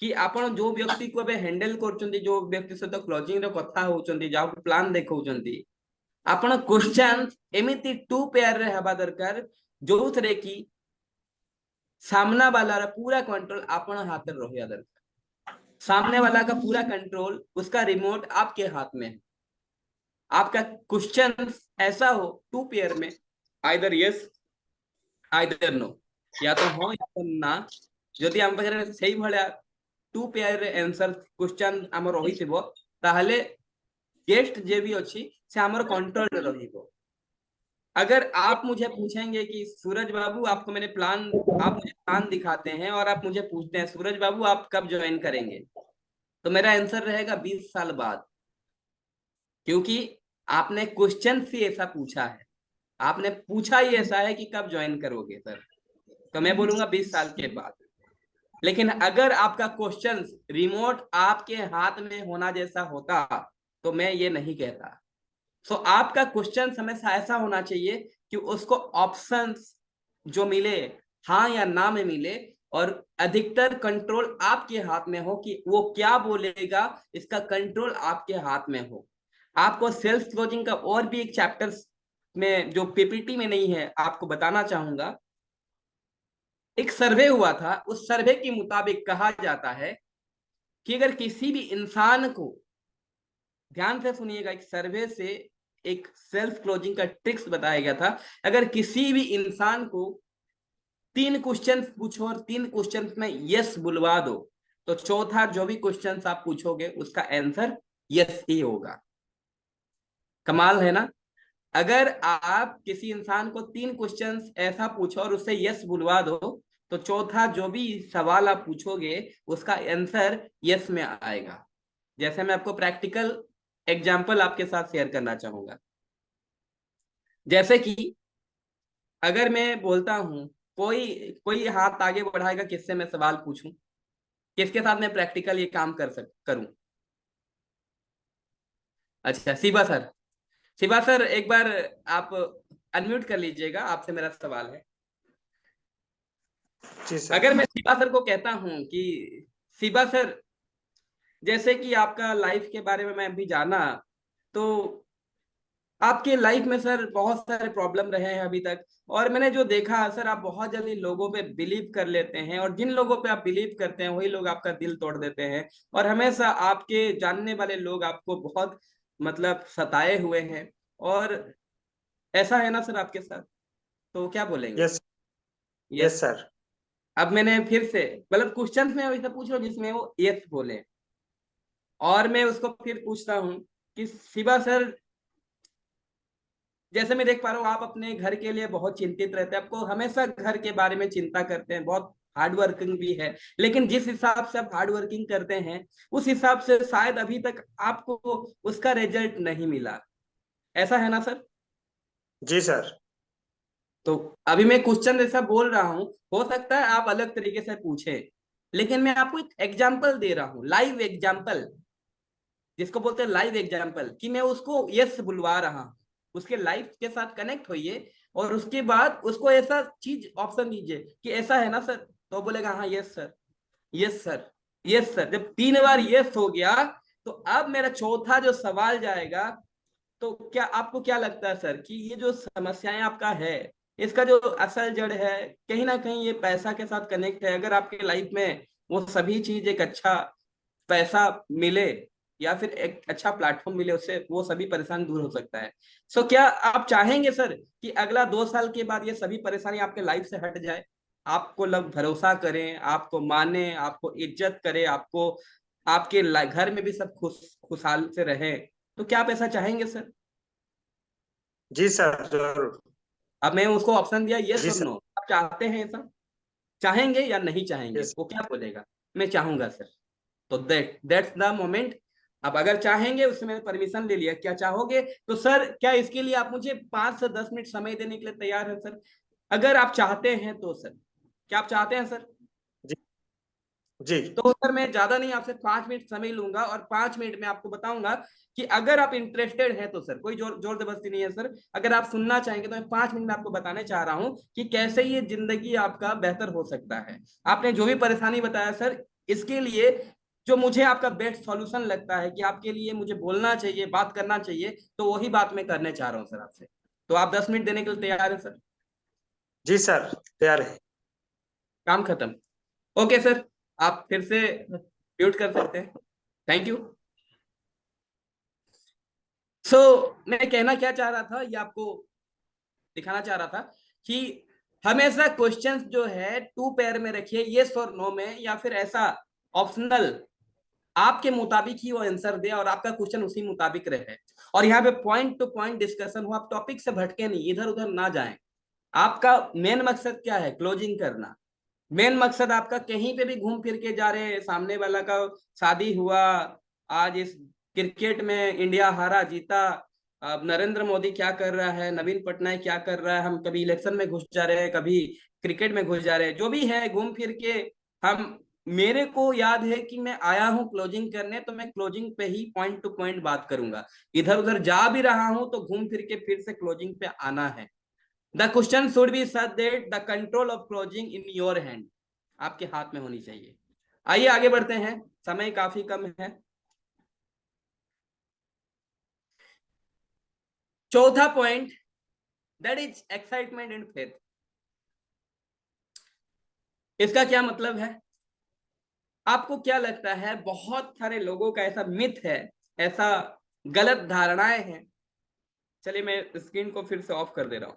कि आपण जो व्यक्ति को बे हैंडल करचंदी, जो व्यक्ति सहित क्लोजिंग रो कथा होचंदी, जाउ प्लान देखौचंदी, आपण क्वेश्चन एमिति टू पेयर रे हबा दरकार, जो थरे की सामना वाला रा पूरा कंट्रोल आपण हाथ में रहिया दरकार। सामने वाला का पूरा कंट्रोल, उसका रिमोट आपके हाथ में है। आपका क्वेश्चन ऐसा हो टू पेयर में, आइदर यस आइदर नो, या तो हाँ या तो ना। जदि आम पाखे से भाया टू पेयर आंसर क्वेश्चन आम रही, ताहले गेस्ट जे भी अच्छी से आमर कंट्रोल रहिबो। अगर आप मुझे पूछेंगे कि सूरज बाबू आपको मैंने प्लान, आप मुझे प्लान दिखाते हैं और आप मुझे पूछते हैं सूरज बाबू आप कब ज्वाइन करेंगे, तो मेरा आंसर रहेगा 20 साल बाद। क्योंकि आपने क्वेश्चन से ऐसा पूछा है, आपने पूछा ही ऐसा है कि कब ज्वाइन करोगे सर, तो मैं बोलूंगा 20 साल के बाद। लेकिन अगर आपका क्वेश्चन रिमोट आपके हाथ में होना जैसा होता, तो मैं ये नहीं कहता। सो आपका क्वेश्चन हमेशा ऐसा होना चाहिए कि उसको ऑप्शंस जो मिले, हाँ या ना में मिले, और अधिकतर कंट्रोल आपके हाथ में हो कि वो क्या बोलेगा, इसका कंट्रोल आपके हाथ में हो। आपको सेल्फ क्लोजिंग का और भी एक चैप्टर में, जो पीपीटी में नहीं है, आपको बताना चाहूंगा। एक सर्वे हुआ था, उस सर्वे के मुताबिक कहा जाता है कि अगर किसी भी इंसान को, ध्यान से सुनिएगा, एक सर्वे से एक सेल्फ क्लोजिंग का ट्रिक्स बताया गया था। अगर किसी भी इंसान को 3 क्वेश्चन पूछो और 3 क्वेश्चन में यस बुलवा दो, तो चौथा जो भी क्वेश्चन आप पूछोगे उसका आंसर यस ही होगा। कमाल है ना। अगर आप किसी इंसान को 3 क्वेश्चन ऐसा पूछो और उससे यस बुलवा दो, तो चौथा जो भी सवाल आप पूछोगे उसका आंसर यस में आएगा। जैसे मैं आपको प्रैक्टिकल एग्जाम्पल आपके साथ शेयर करना चाहूंगा। जैसे कि अगर मैं बोलता हूं, कोई कोई हाथ आगे बढ़ाएगा किससे मैं सवाल पूछूं, किसके साथ मैं प्रैक्टिकल ये काम करूं। अच्छा, शिवा सर। शिवा सर, एक बार आप अनम्यूट कर लीजिएगा, आपसे मेरा सवाल है। जी सर। अगर मैं शिवा सर को कहता हूं कि शिवा सर, जैसे कि आपका लाइफ के बारे में मैं अभी जाना, तो आपके लाइफ में सर बहुत सारे प्रॉब्लम रहे हैं अभी तक, और मैंने जो देखा सर, आप बहुत जल्दी लोगों पे बिलीव कर लेते हैं, और जिन लोगों पे आप बिलीव करते हैं वही लोग आपका दिल तोड़ देते हैं, और हमेशा आपके जानने वाले लोग आपको बहुत मतलब सताए हुए हैं, और ऐसा है ना सर आपके साथ? तो क्या बोलेंगे? यस। यस। Yes sir. अब मैंने फिर से मतलब क्वेश्चन में वैसे पूछ रहा हूँ जिसमें वो यस बोले, और मैं उसको फिर पूछता हूँ कि शिवा सर, जैसे मैं देख पा रहा हूँ आप अपने घर के लिए बहुत चिंतित रहते हैं, आपको हमेशा घर के बारे में चिंता करते हैं, बहुत हार्ड वर्किंग भी है, लेकिन जिस हिसाब से आप हार्ड वर्किंग करते हैं उस हिसाब से शायद अभी तक आपको उसका रिजल्ट नहीं मिला। ऐसा है ना सर? जी सर। तो अभी मैं क्वेश्चन जैसा बोल रहा हूँ, हो सकता है आप अलग तरीके से पूछे, लेकिन मैं आपको एक एग्जाम्पल दे रहा हूँ, लाइव एग्जाम्पल, जिसको बोलते हैं लाइव एग्जाम्पल, कि मैं उसको यस बुलवा रहा हूँ। उसके लाइफ के साथ कनेक्ट होइए, और उसके बाद उसको ऐसा चीज ऑप्शन दीजिए कि ऐसा है ना सर, तो बोलेगा हाँ yes sir, yes sir, yes sir. जब 3 बार यस हो गया, तो अब मेरा चौथा जो सवाल जाएगा, तो क्या आपको क्या लगता है सर कि ये जो समस्याएं आपका है, इसका जो असल जड़ है, कहीं ना कहीं ये पैसा के साथ कनेक्ट है? अगर आपके लाइफ में वो सभी चीज, एक अच्छा पैसा मिले या फिर एक अच्छा प्लेटफॉर्म मिले, उससे वो सभी परेशानी दूर हो सकता है। सो क्या आप चाहेंगे सर कि अगला 2 साल के बाद ये सभी परेशानी आपके लाइफ से हट जाए, आपको लोग भरोसा करें, आपको माने, आपको इज्जत करे, आपको आपके घर में भी सब खुशहाल से रहे, तो क्या आप ऐसा चाहेंगे सर? जी सर जरूर। अब मैं उसको ऑप्शन दिया यस जी और सर। नो, आप चाहते हैं ऐसा? चाहेंगे या नहीं चाहेंगे? यस। वो क्या बोलेगा? मैं चाहूंगा सर। तो दैट्स द मोमेंट। अब अगर चाहेंगे, उससे मैंने परमिशन ले लिया, क्या चाहोगे, तो सर क्या इसके लिए आप मुझे 5 से 10 मिनट समय देने के लिए तैयार है सर? अगर आप चाहते हैं तो सर, क्या आप चाहते हैं सर? जी। जी। तो सर मैं ज्यादा नहीं, आपसे 5 मिनट समय लूंगा, और 5 मिनट में आपको बताऊंगा कि अगर आप इंटरेस्टेड हैं तो सर, कोई जोर जोर जबरदस्ती नहीं है सर, अगर आप सुनना चाहेंगे तो मैं 5 मिनट में आपको बताने चाह रहा हूं कि कैसे ये जिंदगी आपका बेहतर हो सकता है। आपने जो भी परेशानी बताया सर, इसके लिए जो मुझे आपका बेस्ट सॉल्यूशन लगता है कि आपके लिए मुझे बोलना चाहिए, बात करना चाहिए, तो वही बात मैं करने चाह रहा हूँ सर आपसे। तो आप 10 मिनट देने के लिए तैयार हैं सर? जी सर तैयार है। काम खत्म। ओके सर, आप फिर से म्यूट कर सकते हैं। Thank you. मैं कहना क्या चाह रहा था, ये आपको दिखाना चाह रहा था कि हमेशा क्वेश्चंस जो है 2 पेयर में रखिए, यस और नो में, या फिर ऐसा ऑप्शनल, आपके मुताबिक ही वो आंसर दे और आपका क्वेश्चन उसी मुताबिक रहे, और यहाँ पे पॉइंट टू पॉइंट डिस्कशन हो, आप टॉपिक से भटके नहीं, इधर उधर ना जाएं। आपका मेन मकसद क्या है? क्लोजिंग करना। मेन मकसद आपका कहीं पे भी घूम फिर के जा रहे हैं, सामने वाला का शादी हुआ, आज इस क्रिकेट में इंडिया हारा जीता, अब नरेंद्र मोदी क्या कर रहा है, नवीन पटनायक क्या कर रहा है, हम कभी इलेक्शन में घुस जा रहे हैं, कभी क्रिकेट में घुस जा रहे हैं, जो भी है घूम फिर के हम, मेरे को याद है कि मैं आया हूं क्लोजिंग करने, तो मैं क्लोजिंग पे ही पॉइंट टू पॉइंट बात करूंगा। इधर उधर जा भी रहा हूं तो घूम फिर के फिर से क्लोजिंग पे आना है। The question should be such that the control of closing in your hand, आपके हाथ में होनी चाहिए। आइए आगे बढ़ते हैं, समय काफी कम है। चौथा point, that is excitement and faith. इसका क्या मतलब है? आपको क्या लगता है, बहुत सारे लोगों का ऐसा मिथ है, ऐसा गलत धारणाएं हैं चलिए मैं स्क्रीन को फिर से ऑफ कर दे रहा हूं।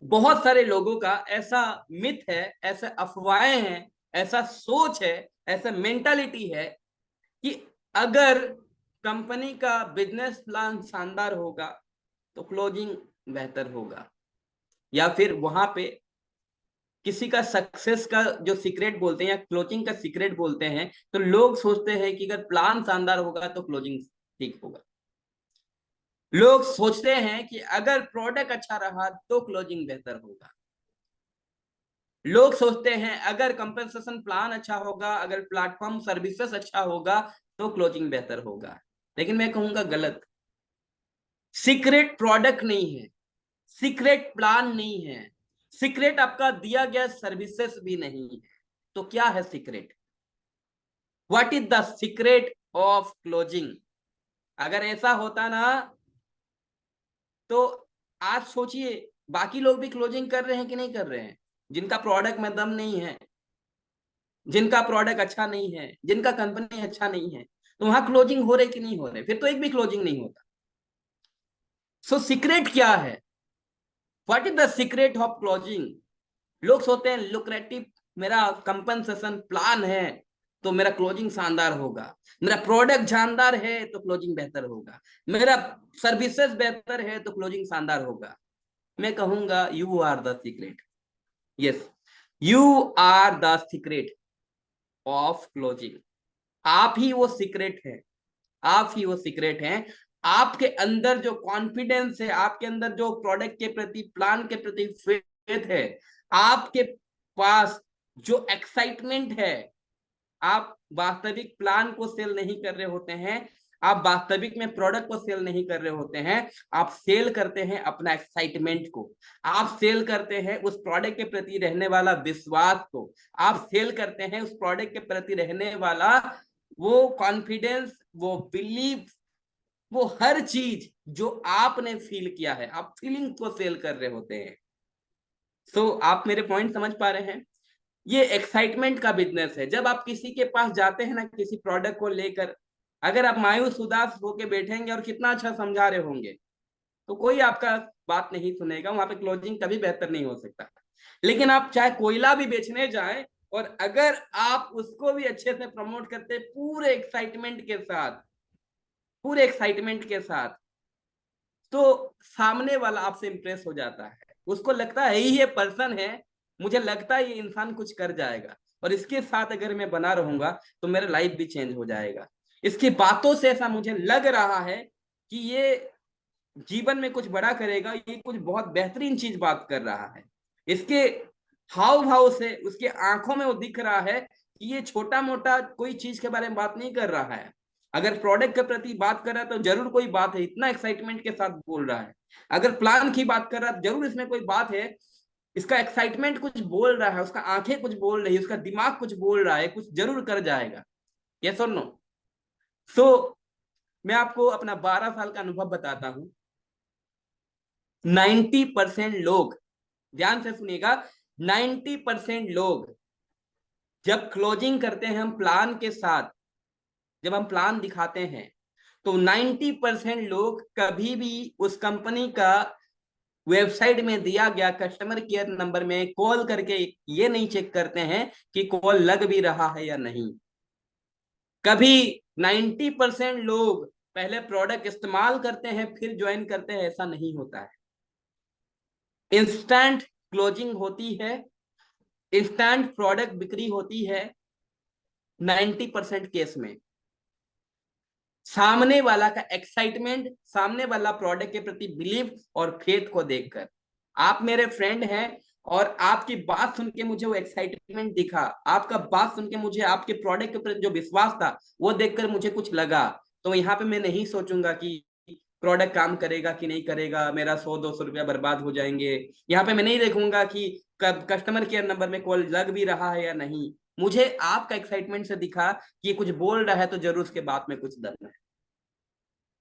बहुत सारे लोगों का ऐसा मिथ है, ऐसे अफवाहें हैं, ऐसा सोच है, ऐसा मेंटालिटी है कि अगर कंपनी का बिजनेस प्लान शानदार होगा तो क्लोजिंग बेहतर होगा, या फिर वहां पे किसी का सक्सेस का जो सीक्रेट बोलते हैं या क्लोजिंग का सीक्रेट बोलते हैं, तो लोग सोचते हैं कि अगर प्लान शानदार होगा तो क्लोजिंग ठीक होगा। लोग सोचते हैं कि अगर प्रोडक्ट अच्छा रहा तो क्लोजिंग बेहतर होगा। लोग सोचते हैं अगर कंपनसेशन प्लान अच्छा होगा, अगर प्लेटफॉर्म सर्विसेज अच्छा होगा तो क्लोजिंग बेहतर होगा। लेकिन मैं कहूंगा गलत। सीक्रेट प्रोडक्ट नहीं है, सीक्रेट प्लान नहीं है, सीक्रेट आपका दिया गया सर्विसेज भी नहीं है। तो क्या है secret? What is the secret of closing? अगर ऐसा होता ना तो आज सोचिए, बाकी लोग भी क्लोजिंग कर रहे हैं कि नहीं कर रहे हैं? जिनका प्रोडक्ट में दम नहीं है, जिनका प्रोडक्ट अच्छा नहीं है, जिनका कंपनी अच्छा नहीं है, तो वहां क्लोजिंग हो रहे कि नहीं हो रहे? फिर तो एक भी क्लोजिंग नहीं होता। सो सीक्रेट क्या है? What is the secret of closing? लोग सोचते हैं लुक्रेटिव मेरा कंपनसेशन प्लान है तो मेरा क्लोजिंग शानदार होगा, मेरा प्रोडक्ट शानदार है तो क्लोजिंग बेहतर होगा, मेरा सर्विसेज बेहतर है तो क्लोजिंग शानदार होगा। मैं कहूंगा you are the secret. Yes, you are the secret of closing. आप ही वो सीक्रेट है, आप ही वो सीक्रेट हैं। आपके अंदर जो कॉन्फिडेंस है, आपके अंदर जो प्रोडक्ट के प्रति, प्लान के प्रति फेथ है, आपके पास जो एक्साइटमेंट है, आप वास्तविक प्लान को सेल नहीं कर रहे होते हैं, आप वास्तविक में प्रोडक्ट को सेल नहीं कर रहे होते हैं, आप सेल करते हैं अपना एक्साइटमेंट को, आप सेल करते हैं उस प्रोडक्ट के प्रति रहने वाला विश्वास को, आप सेल करते हैं उस प्रोडक्ट के प्रति रहने वाला वो कॉन्फिडेंस, वो बिलीव, वो हर चीज जो आपने फील किया है, आप फीलिंग को सेल कर रहे होते हैं। सो आप मेरे पॉइंट समझ पा रहे हैं? ये एक्साइटमेंट का बिजनेस है। जब आप किसी के पास जाते हैं ना किसी प्रोडक्ट को लेकर, अगर आप मायूस उदास होके बैठेंगे और कितना अच्छा समझा रहे होंगे तो कोई आपका बात नहीं सुनेगा, वहां पे क्लोजिंग कभी बेहतर नहीं हो सकता। लेकिन आप चाहे कोयला भी बेचने जाएं और अगर आप उसको भी अच्छे से प्रमोट करते पूरे एक्साइटमेंट के साथ, पूरे एक्साइटमेंट के साथ, तो सामने वाला आपसे इंप्रेस हो जाता है। उसको लगता है ये पर्सन है, मुझे लगता है ये इंसान कुछ कर जाएगा और इसके साथ अगर मैं बना रहूंगा तो मेरा लाइफ भी चेंज हो जाएगा। इसकी बातों से ऐसा मुझे लग रहा है कि ये जीवन में कुछ बड़ा करेगा, ये कुछ बहुत बेहतरीन चीज बात कर रहा है। इसके हाव भाव से, उसके आंखों में वो दिख रहा है कि ये छोटा मोटा कोई चीज के बारे में बात नहीं कर रहा है। अगर प्रोडक्ट के प्रति बात कर रहा है तो जरूर कोई बात है, इतना एक्साइटमेंट के साथ बोल रहा है। अगर प्लान की बात कर रहा है जरूर इसमें कोई बात है, इसका एक्साइटमेंट कुछ बोल रहा है, उसका आंखें कुछ बोल रही है, उसका दिमाग कुछ बोल रहा है, कुछ जरूर कर जाएगा। यस और नो? सो मैं आपको अपना 12 साल का अनुभव बताता हूं। 90% लोग, ध्यान से सुनिएगा, 90% लोग जब क्लोजिंग करते हैं हम प्लान के साथ, जब हम प्लान दिखाते हैं, तो 90% लोग कभी भी उस कंपनी का वेबसाइट में दिया गया कस्टमर केयर नंबर में कॉल करके ये नहीं चेक करते हैं कि कॉल लग भी रहा है या नहीं। कभी 90% लोग पहले प्रोडक्ट इस्तेमाल करते हैं फिर ज्वाइन करते हैं, ऐसा नहीं होता है। इंस्टेंट क्लोजिंग होती है, इंस्टेंट प्रोडक्ट बिक्री होती है 90% केस में। सामने वाला का एक्साइटमेंट, सामने वाला प्रोडक्ट के प्रति बिलीव और फेथ को देखकर। आप मेरे फ्रेंड हैं और आपकी बात सुन के मुझे वो एक्साइटमेंट दिखा, आपका बात सुन के मुझे आपके प्रोडक्ट के प्रति जो विश्वास था वो देखकर मुझे कुछ लगा, तो यहाँ पे मैं नहीं सोचूंगा कि प्रोडक्ट काम करेगा कि नहीं करेगा, मेरा 100-200 रुपया बर्बाद हो जाएंगे। यहाँ पे मैं नहीं देखूंगा कि कस्टमर केयर नंबर में कॉल लग भी रहा है या नहीं। मुझे आपका एक्साइटमेंट से दिखा कि ये कुछ बोल रहा है तो जरूर उसके बात में कुछ दम है।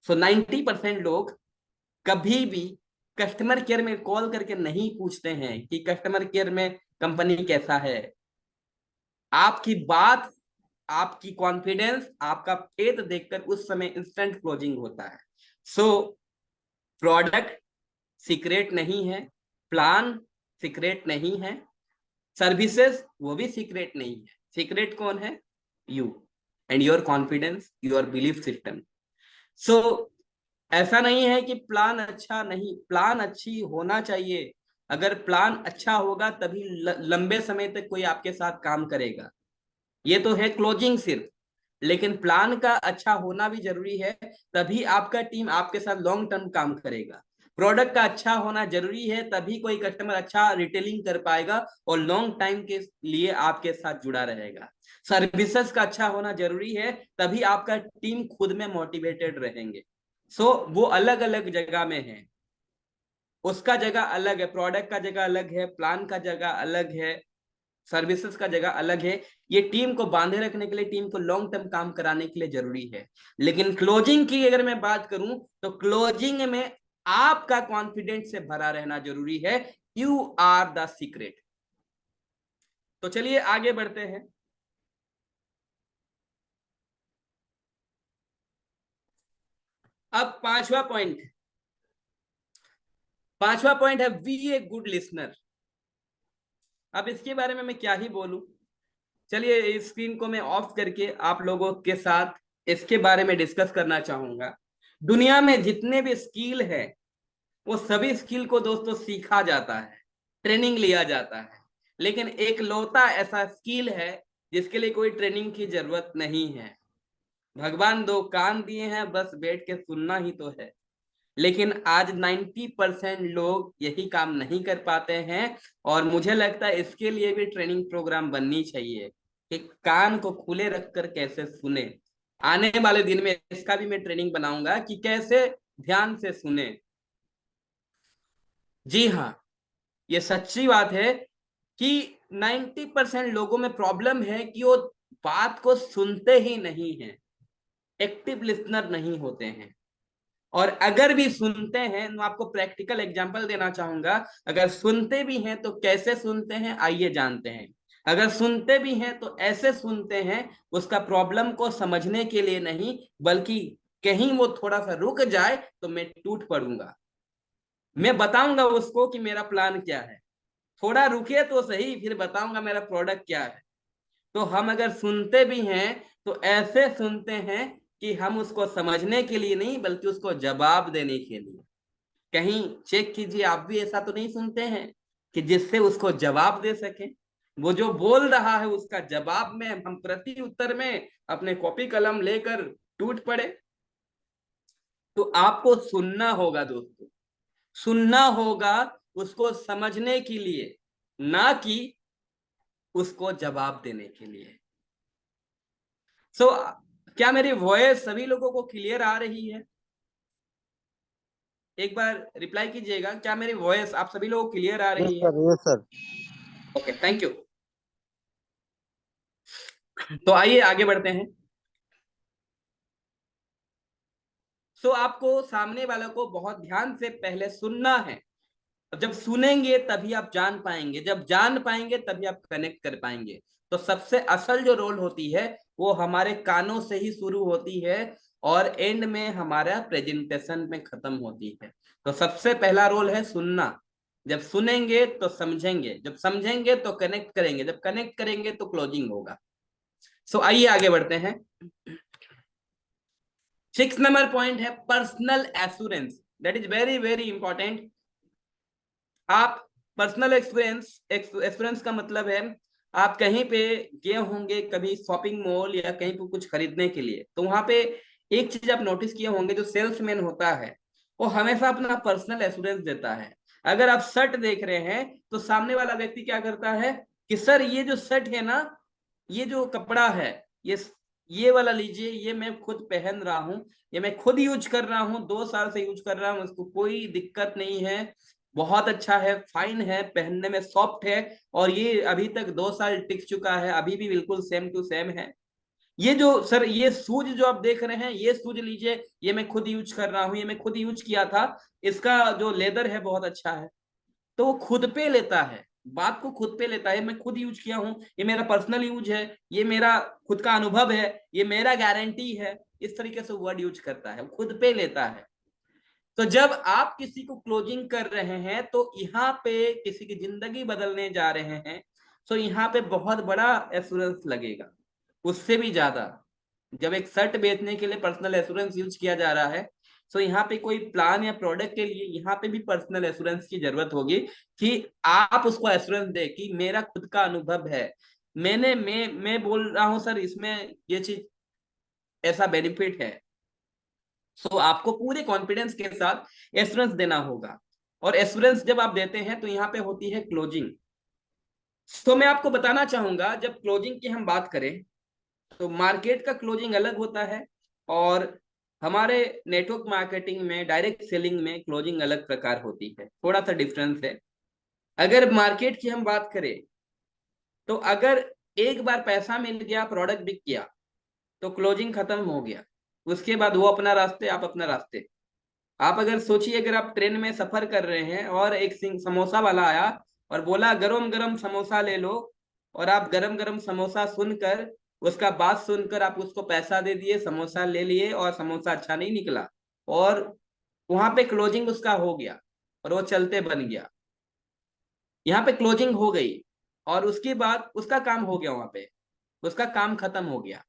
सो 90% लोग कभी भी कस्टमर केयर में कॉल करके नहीं पूछते हैं कि कस्टमर केयर में कंपनी कैसा है। आपकी बात, आपकी कॉन्फिडेंस, आपका फेथ देखकर उस समय इंस्टेंट क्लोजिंग होता है। सो प्रोडक्ट सीक्रेट नहीं है, प्लान सीक्रेट नहीं है, सर्विसेज वो भी सीक्रेट नहीं है। सीक्रेट कौन है? You and your confidence, your belief system. So ऐसा नहीं है कि प्लान अच्छा नहीं, प्लान अच्छी होना चाहिए। अगर प्लान अच्छा होगा तभी लंबे समय तक कोई आपके साथ काम करेगा। ये तो है क्लोजिंग सिर्फ, लेकिन प्लान का अच्छा होना भी जरूरी है, तभी आपका टीम आपके साथ लॉन्ग टर्म काम करेगा। प्रोडक्ट का अच्छा होना जरूरी है, तभी कोई कस्टमर अच्छा रिटेलिंग कर पाएगा और लॉन्ग टाइम के लिए आपके साथ जुड़ा रहेगा। सर्विसेज का अच्छा होना जरूरी है, तभी आपका टीम खुद में मोटिवेटेड रहेंगे। सो वो अलग अलग जगह में है, उसका जगह अलग है, प्रोडक्ट का जगह अलग है, प्लान का जगह अलग है, सर्विसेज का जगह अलग है। ये टीम को बांधे रखने के लिए, टीम को लॉन्ग टर्म काम कराने के लिए जरूरी है। लेकिन क्लोजिंग की अगर मैं बात करूं तो क्लोजिंग में आपका कॉन्फिडेंस से भरा रहना जरूरी है। You are the secret. तो चलिए आगे बढ़ते हैं। अब पांचवा पॉइंट है बी ए गुड लिसनर। अब इसके बारे में मैं क्या ही बोलूं। चलिए इस स्क्रीन को मैं ऑफ करके आप लोगों के साथ इसके बारे में डिस्कस करना चाहूंगा। दुनिया में जितने भी स्किल है, वो सभी स्किल को दोस्तों सीखा जाता है, ट्रेनिंग लिया जाता है। लेकिन एक लौता ऐसा स्किल है जिसके लिए कोई ट्रेनिंग की जरूरत नहीं है। भगवान दो कान दिए हैं, बस बैठ के सुनना ही तो है। लेकिन आज 90% लोग यही काम नहीं कर पाते हैं। और मुझे लगता है इसके लिए भी ट्रेनिंग प्रोग्राम बननी चाहिए कि कान को खुले रखकर कैसे सुने। आने वाले दिन में इसका भी मैं ट्रेनिंग बनाऊंगा कि कैसे ध्यान से सुने। जी हाँ, ये सच्ची बात है कि 90% लोगों में प्रॉब्लम है कि वो बात को सुनते ही नहीं है, एक्टिव लिसनर नहीं होते हैं। और अगर भी सुनते हैं, मैं आपको प्रैक्टिकल एग्जांपल देना चाहूंगा। अगर सुनते भी हैं तो कैसे सुनते हैं, आइए जानते हैं। अगर सुनते भी हैं तो ऐसे सुनते हैं, उसका प्रॉब्लम को समझने के लिए नहीं, बल्कि कहीं वो थोड़ा सा रुक जाए तो मैं टूट पड़ूंगा। मैं बताऊंगा उसको कि मेरा प्लान क्या है, थोड़ा रुके तो सही, फिर बताऊंगा मेरा प्रोडक्ट क्या है। तो हम अगर सुनते भी हैं तो ऐसे सुनते हैं कि हम उसको समझने के लिए नहीं, बल्कि उसको जवाब देने के लिए। कहीं चेक कीजिए, आप भी ऐसा तो नहीं सुनते हैं कि जिससे उसको जवाब दे सके। वो जो बोल रहा है उसका जवाब में हम प्रति उत्तर में अपने कॉपी कलम लेकर टूट पड़े। तो आपको सुनना होगा दोस्तों, सुनना होगा उसको समझने के लिए, ना कि उसको जवाब देने के लिए। सो क्या मेरी वॉइस सभी लोगों को क्लियर आ रही है? एक बार रिप्लाई कीजिएगा, क्या मेरी वॉइस आप सभी लोगों को क्लियर आ यस रही है? Sir, yes sir. Okay, thank you. तो आइए आगे बढ़ते हैं। सो आपको सामने वाले को बहुत ध्यान से पहले सुनना है। जब सुनेंगे तभी आप जान पाएंगे, जब जान पाएंगे तभी आप कनेक्ट कर पाएंगे। तो सबसे असल जो रोल होती है वो हमारे कानों से ही शुरू होती है और एंड में हमारा प्रेजेंटेशन में खत्म होती है। तो सबसे पहला रोल है सुनना। जब सुनेंगे तो समझेंगे, जब समझेंगे तो कनेक्ट करेंगे, जब कनेक्ट करेंगे तो क्लोजिंग होगा। सो आइए आगे बढ़ते हैं। 6 नंबर पॉइंट है personal assurance. That is very very important. आप पर्सनल एक्सपीरियंस, एक्सपीरियंस का मतलब है आप कहीं पे गए होंगे कभी शॉपिंग मॉल या कहीं पे कुछ खरीदने के लिए, तो वहां पे एक चीज आप नोटिस किए होंगे, जो सेल्समैन होता है वो हमेशा अपना पर्सनल एश्योरेंस देता है। अगर आप शर्ट देख रहे हैं तो सामने वाला व्यक्ति क्या करता है कि सर ये जो शर्ट है ना, ये जो कपड़ा है, ये वाला लीजिए, ये मैं खुद पहन रहा हूँ, ये मैं खुद यूज कर रहा हूँ, 2 साल से यूज कर रहा हूँ, इसको कोई दिक्कत नहीं है, बहुत अच्छा है, फाइन है, पहनने में सॉफ्ट है, और ये अभी तक 2 साल टिक चुका है, अभी भी बिल्कुल सेम टू सेम है। ये जो सर ये शूज जो आप देख रहे हैं, ये शूज लीजिए, ये मैं खुद यूज कर रहा हूँ, ये मैं खुद यूज किया था, इसका जो लेदर है बहुत अच्छा है। तो वो खुद पे लेता है, बात को खुद पे लेता है, मैं खुद यूज किया हूँ, ये मेरा पर्सनल यूज है, ये मेरा खुद का अनुभव है, ये मेरा गारंटी है, इस तरीके से वर्ड यूज करता है, खुद पे लेता है। तो जब आप किसी को क्लोजिंग कर रहे हैं तो यहाँ पे किसी की जिंदगी बदलने जा रहे हैं, तो यहाँ पे बहुत बड़ा एश्योरेंस लगेगा, उससे भी ज्यादा। जब एक शर्ट बेचने के लिए पर्सनल एश्योरेंस यूज किया जा रहा है, तो यहाँ पे कोई प्लान या प्रोडक्ट के लिए यहाँ पे भी पर्सनल एश्योरेंस की जरूरत होगी कि आप उसको एश्योरेंस दे कि मेरा खुद का अनुभव है, मैं बोल रहा हूँ सर इसमें ये चीज ऐसा बेनिफिट है। सो आपको पूरे कॉन्फिडेंस के साथ एश्योरेंस देना होगा। और एश्योरेंस जब आप देते हैं तो यहाँ पे होती है क्लोजिंग। तो मैं आपको बताना चाहूंगा, जब क्लोजिंग की हम बात करें तो मार्केट का क्लोजिंग अलग होता है, और हमारे नेटवर्क मार्केटिंग में डायरेक्ट सेलिंग में क्लोजिंग अलग प्रकार होती है, थोड़ा सा डिफरेंस है। अगर मार्केट की हम बात करें तो अगर एक बार पैसा मिल गया, प्रोडक्ट बिक गया, तो क्लोजिंग खत्म हो गया। उसके बाद वो अपना रास्ते, आप अपना रास्ते। आप अगर सोचिए, अगर आप ट्रेन में सफर कर रहे हैं और एक समोसा वाला आया और बोला गरम गरम समोसा ले लो, और आप गरम गरम समोसा सुनकर, उसका बात सुनकर आप उसको पैसा दे दिए, समोसा ले लिए और समोसा अच्छा नहीं निकला, और वहां पे क्लोजिंग उसका हो गया और वो चलते बन गया। यहाँ पे क्लोजिंग हो गई और उसके बाद उसका काम हो गया, वहां पे उसका काम खत्म हो गया।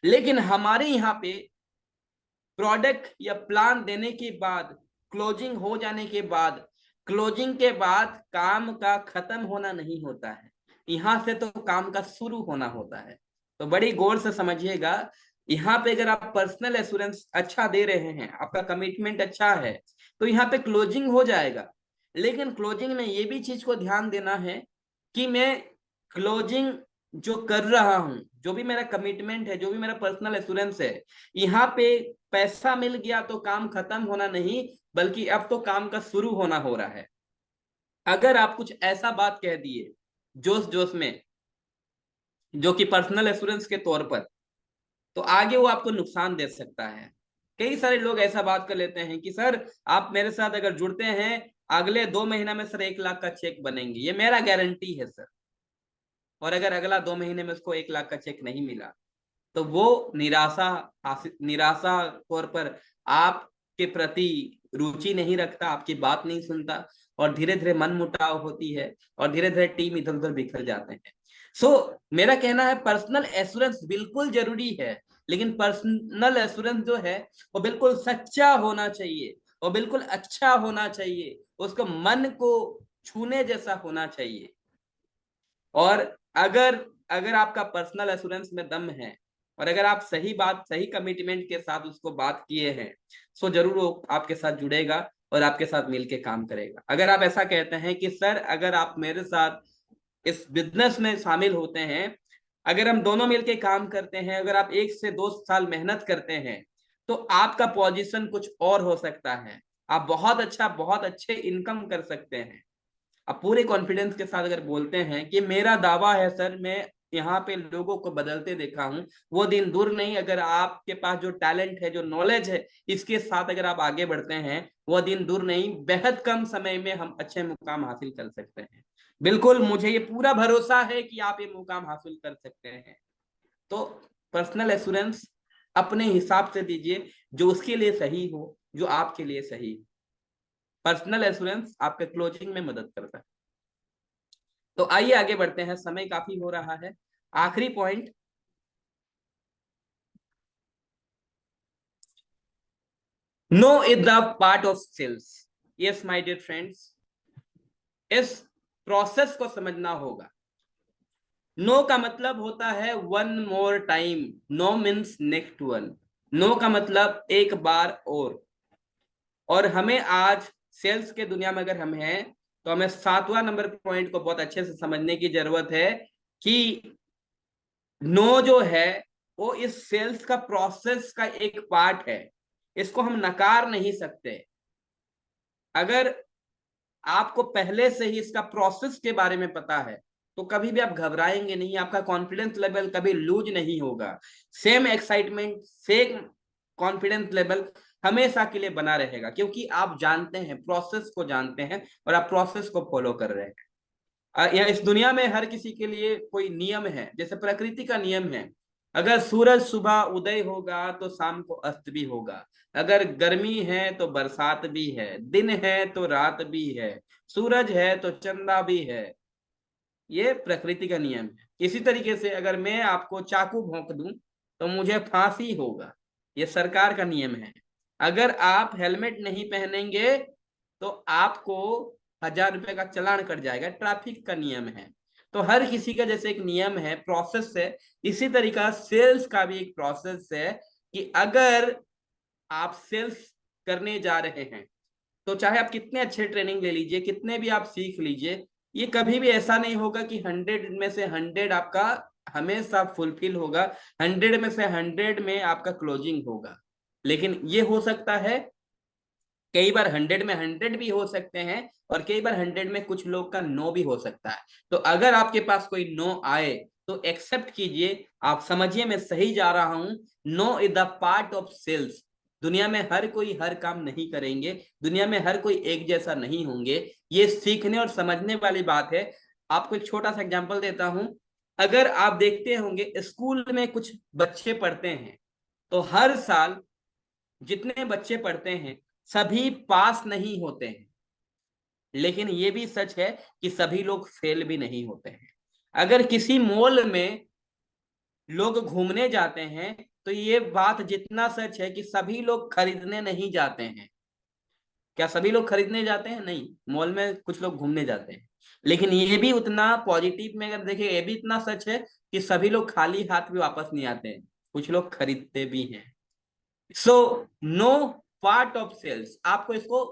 लेकिन हमारे यहाँ पे प्रोडक्ट या प्लान देने के बाद, क्लोजिंग हो जाने के बाद, क्लोजिंग के बाद काम का खत्म होना नहीं होता है, यहां से तो काम का शुरू होना होता है। तो बड़ी गौर से समझिएगा, यहाँ पे अगर आप पर्सनल एश्योरेंस अच्छा दे रहे हैं, आपका कमिटमेंट अच्छा है, तो यहाँ पे क्लोजिंग हो जाएगा। लेकिन क्लोजिंग में ये भी चीज को ध्यान देना है कि मैं क्लोजिंग जो कर रहा हूं, जो भी मेरा कमिटमेंट है, जो भी मेरा पर्सनल एश्योरेंस है, यहाँ पे पैसा मिल गया तो काम खत्म होना नहीं, बल्कि अब तो काम का शुरू होना हो रहा है। अगर आप कुछ ऐसा बात कह दिए जोश जोश में, जो कि पर्सनल एश्योरेंस के तौर पर, तो आगे वो आपको नुकसान दे सकता है। कई सारे लोग ऐसा बात कर लेते हैं कि सर आप मेरे साथ अगर जुड़ते हैं, अगले 2 महीना में सर 1 लाख का चेक बनेंगे, ये मेरा गारंटी है सर। और अगर अगला 2 महीने में उसको 1 लाख का चेक नहीं मिला, तो वो निराशा तौर पर आपके प्रति रुचि नहीं रखता, आपकी बात नहीं सुनता, और धीरे धीरे मन मुटाव होती है, और धीरे धीरे टीम इधर उधर बिखर जाते हैं। सो मेरा कहना है पर्सनल एश्योरेंस बिल्कुल जरूरी है, लेकिन पर्सनल एश्योरेंस जो है वो बिल्कुल सच्चा होना चाहिए, वो बिल्कुल अच्छा होना चाहिए, उसको मन को छूने जैसा होना चाहिए। और अगर अगर आपका पर्सनल एश्योरेंस में दम है, और अगर आप सही बात, सही कमिटमेंट के साथ उसको बात किए हैं, तो जरूर वो आपके साथ जुड़ेगा और आपके साथ मिलके काम करेगा। अगर आप ऐसा कहते हैं कि सर अगर आप मेरे साथ इस बिजनेस में शामिल होते हैं, अगर हम दोनों मिलके काम करते हैं, अगर आप 1 से 2 साल मेहनत करते हैं, तो आपका पोजीशन कुछ और हो सकता है, आप बहुत अच्छा, बहुत अच्छे इनकम कर सकते हैं। आप पूरे कॉन्फिडेंस के साथ अगर बोलते हैं कि मेरा दावा है सर, मैं यहाँ पे लोगों को बदलते देखा हूँ, वो दिन दूर नहीं, अगर आपके पास जो टैलेंट है, जो नॉलेज है, इसके साथ अगर आप आगे बढ़ते हैं, वो दिन दूर नहीं, बेहद कम समय में हम अच्छे मुकाम हासिल कर सकते हैं। बिल्कुल मुझे ये पूरा भरोसा है कि आप ये मुकाम हासिल कर सकते हैं। तो पर्सनल एश्योरेंस अपने हिसाब से दीजिए, जो उसके लिए सही हो, जो आपके लिए सही। पर्सनल एश्योरेंस आपके क्लोजिंग में मदद करता है। तो आइए आगे बढ़ते हैं, समय काफी हो रहा है। आखिरी point, no is the part of sales. Yes my dear friends, इस प्रोसेस को समझना होगा। नो का मतलब होता है one more time, no means next one. No का मतलब एक बार और हमें आज सेल्स के दुनिया में अगर हम हैं, तो हमें 7वां नंबर पॉइंट को बहुत अच्छे से समझने की जरूरत है कि नो जो है वो इस सेल्स का प्रोसेस का एक पार्ट है, इसको हम नकार नहीं सकते। अगर आपको पहले से ही इसका प्रोसेस के बारे में पता है, तो कभी भी आप घबराएंगे नहीं, आपका कॉन्फिडेंस लेवल कभी लूज नहीं होगा। Same excitement, same confidence level हमेशा के लिए बना रहेगा, क्योंकि आप जानते हैं, प्रोसेस को जानते हैं, और आप प्रोसेस को फॉलो कर रहे हैं। या इस दुनिया में हर किसी के लिए कोई नियम है, जैसे प्रकृति का नियम है अगर सूरज सुबह उदय होगा तो शाम को अस्त भी होगा, अगर गर्मी है तो बरसात भी है, दिन है तो रात भी है, सूरज है तो चंदा भी है। ये प्रकृति का नियम है। इसी तरीके से अगर मैं आपको चाकू भोंक दूं तो मुझे फांसी होगा, ये सरकार का नियम है। अगर आप हेलमेट नहीं पहनेंगे तो आपको 1,000 रुपए का चालान कट जाएगा, ट्रैफिक का नियम है। तो हर किसी का जैसे एक नियम है, प्रोसेस है, इसी तरीका सेल्स का भी एक प्रोसेस है कि अगर आप सेल्स करने जा रहे हैं तो चाहे आप कितने अच्छे ट्रेनिंग ले लीजिए, कितने भी आप सीख लीजिए, ये कभी भी ऐसा नहीं होगा कि 100 में से 100 आपका हमेशा फुलफिल होगा, 100 में से 100 में आपका क्लोजिंग होगा। लेकिन ये हो सकता है कई बार 100 में 100 भी हो सकते हैं, और कई बार 100 में कुछ लोग का नो भी हो सकता है। तो अगर आपके पास कोई नो आए तो एक्सेप्ट कीजिए, आप समझिए मैं सही जा रहा हूं। No is the part of sales. दुनिया में हर कोई हर काम नहीं करेंगे, दुनिया में हर कोई एक जैसा नहीं होंगे, ये सीखने और समझने वाली बात है। आपको एक छोटा सा एग्जांपल देता हूं। अगर आप देखते होंगे स्कूल में कुछ बच्चे पढ़ते हैं, तो हर साल जितने बच्चे पढ़ते हैं सभी पास नहीं होते हैं, लेकिन ये भी सच है कि सभी लोग फेल भी नहीं होते हैं। अगर किसी मॉल में लोग घूमने जाते हैं तो ये बात जितना सच है कि सभी लोग खरीदने नहीं जाते हैं। क्या सभी लोग खरीदने जाते हैं? नहीं, मॉल में कुछ लोग घूमने जाते हैं। लेकिन ये भी उतना पॉजिटिव में अगर देखें, ये भी इतना सच है कि सभी लोग खाली हाथ भी वापस नहीं आते हैं, कुछ लोग खरीदते भी हैं। So no part of sales, आपको इसको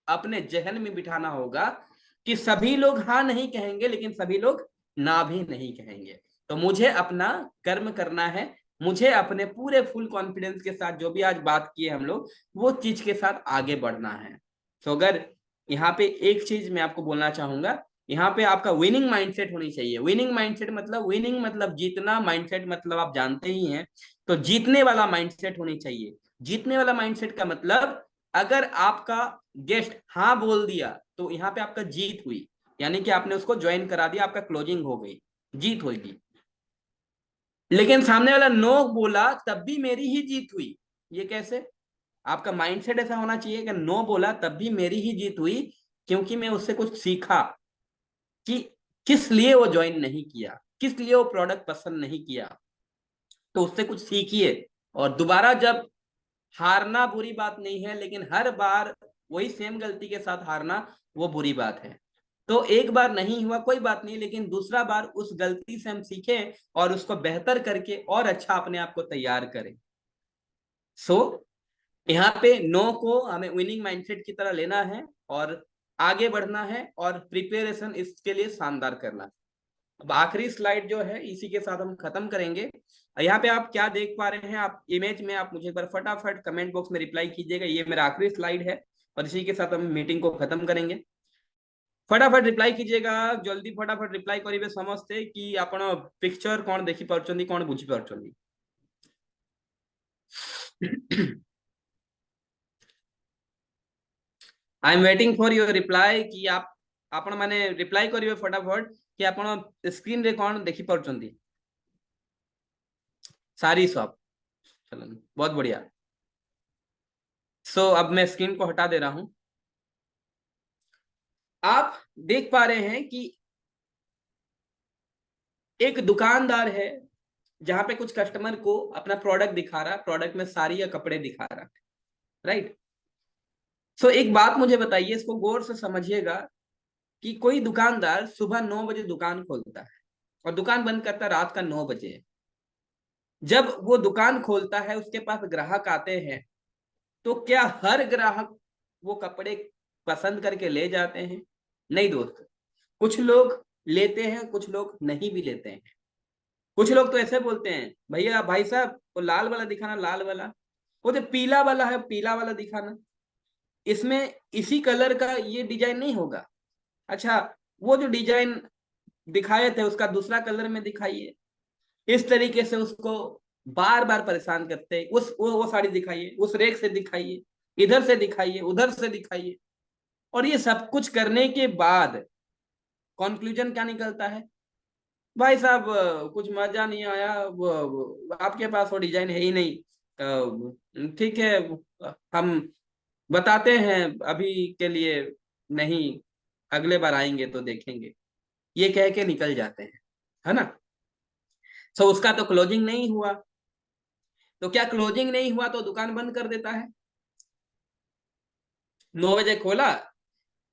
अपने जहन में बिठाना होगा कि सभी लोग हाँ नहीं कहेंगे, लेकिन सभी लोग ना भी नहीं कहेंगे। तो मुझे अपना कर्म करना है, मुझे अपने पूरे फुल कॉन्फिडेंस के साथ जो भी आज बात की है हम लोग, वो चीज के साथ आगे बढ़ना है। तो अगर यहाँ पे एक चीज मैं आपको बोलना चाहूंगा, यहाँ पे आपका विनिंग माइंडसेट होनी चाहिए। विनिंग माइंडसेट मतलब, विनिंग मतलब जीतना, माइंडसेट मतलब आप जानते ही हैं। तो जीतने वाला माइंडसेट होनी चाहिए। जीतने वाला माइंडसेट का मतलब, अगर आपका गेस्ट हाँ बोल दिया तो यहाँ पे आपका जीत हुई, यानी कि आपने उसको ज्वाइन करा दिया, आपका क्लोजिंग हो गई, जीत होगी। लेकिन सामने वाला नो बोला तब भी मेरी ही जीत हुई, ये कैसे? आपका माइंडसेट ऐसा होना चाहिए कि नो बोला तब भी मेरी ही जीत हुई, क्योंकि मैं उससे कुछ सीखा कि किस लिए वो ज्वाइन नहीं किया, किस लिए वो प्रोडक्ट पसंद नहीं किया। तो उससे कुछ सीखिए, और दोबारा जब, हारना बुरी बात नहीं है, लेकिन हर बार वही सेम गलती के साथ हारना वो बुरी बात है। तो एक बार नहीं हुआ कोई बात नहीं, लेकिन दूसरा बार उस गलती से हम सीखें और उसको बेहतर करके और अच्छा अपने आप को तैयार करें। सो यहाँ पे नो को हमें विनिंग माइंडसेट की तरह लेना है और आगे बढ़ना है, और प्रिपरेशन इसके लिए शानदार करना है। अब आखिरी स्लाइड जो है इसी के साथ हम खत्म करेंगे। यहाँ पे आप क्या देख पा रहे हैं, आप इमेज में आप मुझे एक बार फटाफट कमेंट बॉक्स में रिप्लाई कीजिएगा। ये मेरा आखिरी स्लाइड है और इसी के साथ हम मीटिंग को खत्म करेंगे। फटाफट रिप्लाई कीजिएगा, जल्दी फटाफट रिप्लाई करेंगे समस्ते कि आपण पिक्चर कौन देखी पार्छंती, कौन बुझी पार्छंती। I am waiting for your reply कि आपण माने रिप्लाई करिवे फटाफट कि आपण स्क्रीन रे कौन देखी पार्छंती। सारी सब, चलो बहुत बढ़िया। अब मैं स्क्रीन को हटा दे रहा हूं। आप देख पा रहे हैं कि एक दुकानदार है जहां पे कुछ कस्टमर को अपना प्रोडक्ट दिखा रहा है, प्रोडक्ट में साड़ी या कपड़े दिखा रहा है, राइट। एक बात मुझे बताइए, इसको गौर से समझिएगा कि कोई दुकानदार सुबह 9 बजे दुकान खोलता है और दुकान बंद करता है रात का 9 बजे। जब वो दुकान खोलता है उसके पास ग्राहक आते हैं, तो क्या हर ग्राहक वो कपड़े पसंद करके ले जाते हैं? नहीं दोस्त, कुछ लोग लेते हैं, कुछ लोग नहीं भी लेते हैं। कुछ लोग तो ऐसे बोलते हैं, भैया भाई साहब वो लाल वाला दिखाना, लाल वाला, वो तो पीला वाला है, पीला वाला दिखाना, इसमें इसी कलर का ये डिजाइन नहीं होगा। अच्छा, वो जो डिजाइन दिखाए थे उसका दूसरा कलर में दिखाइए। इस तरीके से उसको बार बार परेशान करते हैं। वो साड़ी दिखाइए, उस रेक से दिखाइए, इधर से दिखाइए, उधर से दिखाइए। और ये सब कुछ करने के बाद कंक्लूजन क्या निकलता है? भाई साहब कुछ मजा नहीं आया। आपके पास वो डिजाइन है ही नहीं। ठीक है, हम बताते हैं अभी के लिए नहीं, अगले बार आएंगे तो देखेंगे, ये कह के निकल जाते हैं, है ना। सो उसका तो क्लोजिंग नहीं हुआ। तो क्या क्लोजिंग नहीं हुआ तो दुकान बंद कर देता है? 9 बजे खोला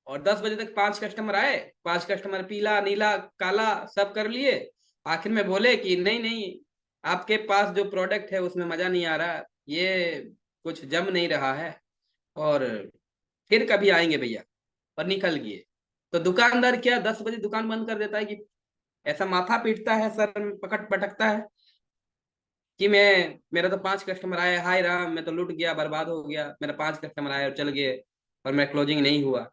और 10 बजे तक 5 कस्टमर आए, 5 कस्टमर पीला नीला काला सब कर लिए। आखिर में बोले कि नहीं नहीं, आपके पास जो प्रोडक्ट है उसमें मजा नहीं आ रहा, ये कुछ जम नहीं रहा है, और फिर कभी आएंगे भैया, और निकल गए। तो दुकानदार क्या 10 बजे दुकान बंद कर देता है कि ऐसा माथा पीटता है, सर में पकड़ पटकता है कि मैं, मेरा तो 5 कस्टमर आए, हाय राम मैं तो लुट गया, बर्बाद हो गया, मेरा 5 कस्टमर आए और चल गए, और मेरा क्लोजिंग नहीं हुआ।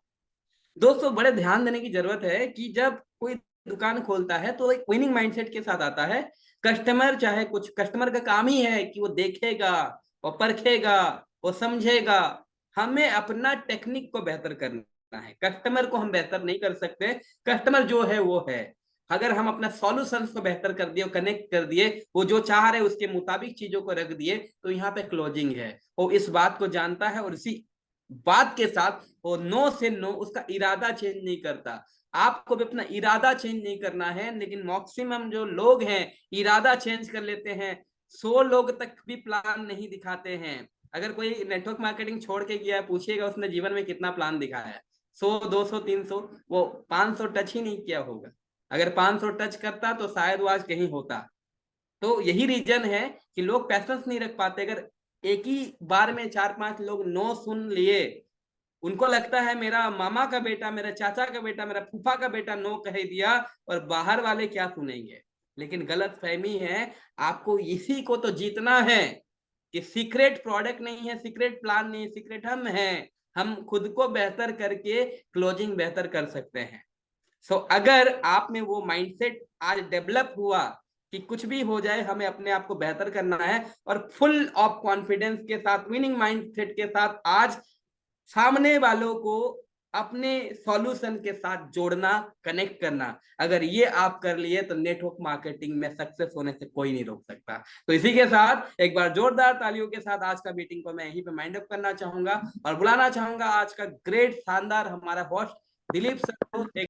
दोस्तों बड़े ध्यान देने की जरूरत है कि जब कोई दुकान खोलता है तो एक विनिंग माइंडसेट के साथ आता है। कस्टमर चाहे कुछ, कस्टमर का काम ही है कि वो देखेगा, वो परखेगा, वो समझेगा। हमें अपना टेक्निक को बेहतर करना है, कस्टमर को हम बेहतर नहीं कर सकते। कस्टमर जो है वो है। अगर हम अपना सॉल्यूशंस को बेहतर कर दिए, कनेक्ट कर दिए, वो जो चाह रहे उसके मुताबिक चीजों को रख दिए, तो यहाँ पे क्लोजिंग है। वो इस बात को जानता है और इसी बात के साथ वो नो से नो, उसका इरादा चेंज नहीं करता। आपको भी अपना इरादा चेंज नहीं करना है, लेकिन मैक्सिमम जो लोग हैं इरादा चेंज कर लेते हैं। 100 लोग तक भी प्लान नहीं दिखाते हैं। अगर कोई नेटवर्क मार्केटिंग छोड़ के गया है, पूछिएगा उसने जीवन में कितना प्लान दिखाया है, 100 200 300, वो 500 टच ही नहीं किया होगा। अगर 500 टच करता तो शायद वो आज कहीं होता। तो यही रीजन है कि लोग पैसेंस नहीं रख पाते। अगर एक ही बार में 4 5 लोग नो सुन लिए, उनको लगता है मेरा मामा का बेटा, मेरा चाचा का बेटा, मेरा फूफा का बेटा नो कह दिया, और बाहर वाले क्या सुनेंगे। लेकिन गलत फहमी है। आपको इसी को तो जीतना है कि सीक्रेट प्रोडक्ट नहीं है, सीक्रेट प्लान नहीं है, सीक्रेट हम हैं। हम खुद को बेहतर करके क्लोजिंग बेहतर कर सकते हैं। अगर आप में वो माइंडसेट आज डेवलप हुआ कि कुछ भी हो जाए हमें अपने आप को बेहतर करना है, और फुल ऑफ कॉन्फिडेंस के साथ, विनिंग माइंडसेट के साथ आज सामने वालों को अपने सॉल्यूशन के साथ जोड़ना, कनेक्ट करना, अगर ये आप कर लिए तो नेटवर्क मार्केटिंग में सक्सेस होने से कोई नहीं रोक सकता। तो इसी के साथ एक बार जोरदार तालियों के साथ आज का मीटिंग को मैं यहीं पे माइंड अप करना चाहूंगा, और बुलाना चाहूंगा आज का ग्रेट शानदार हमारा होस्ट दिलीप सर को। एक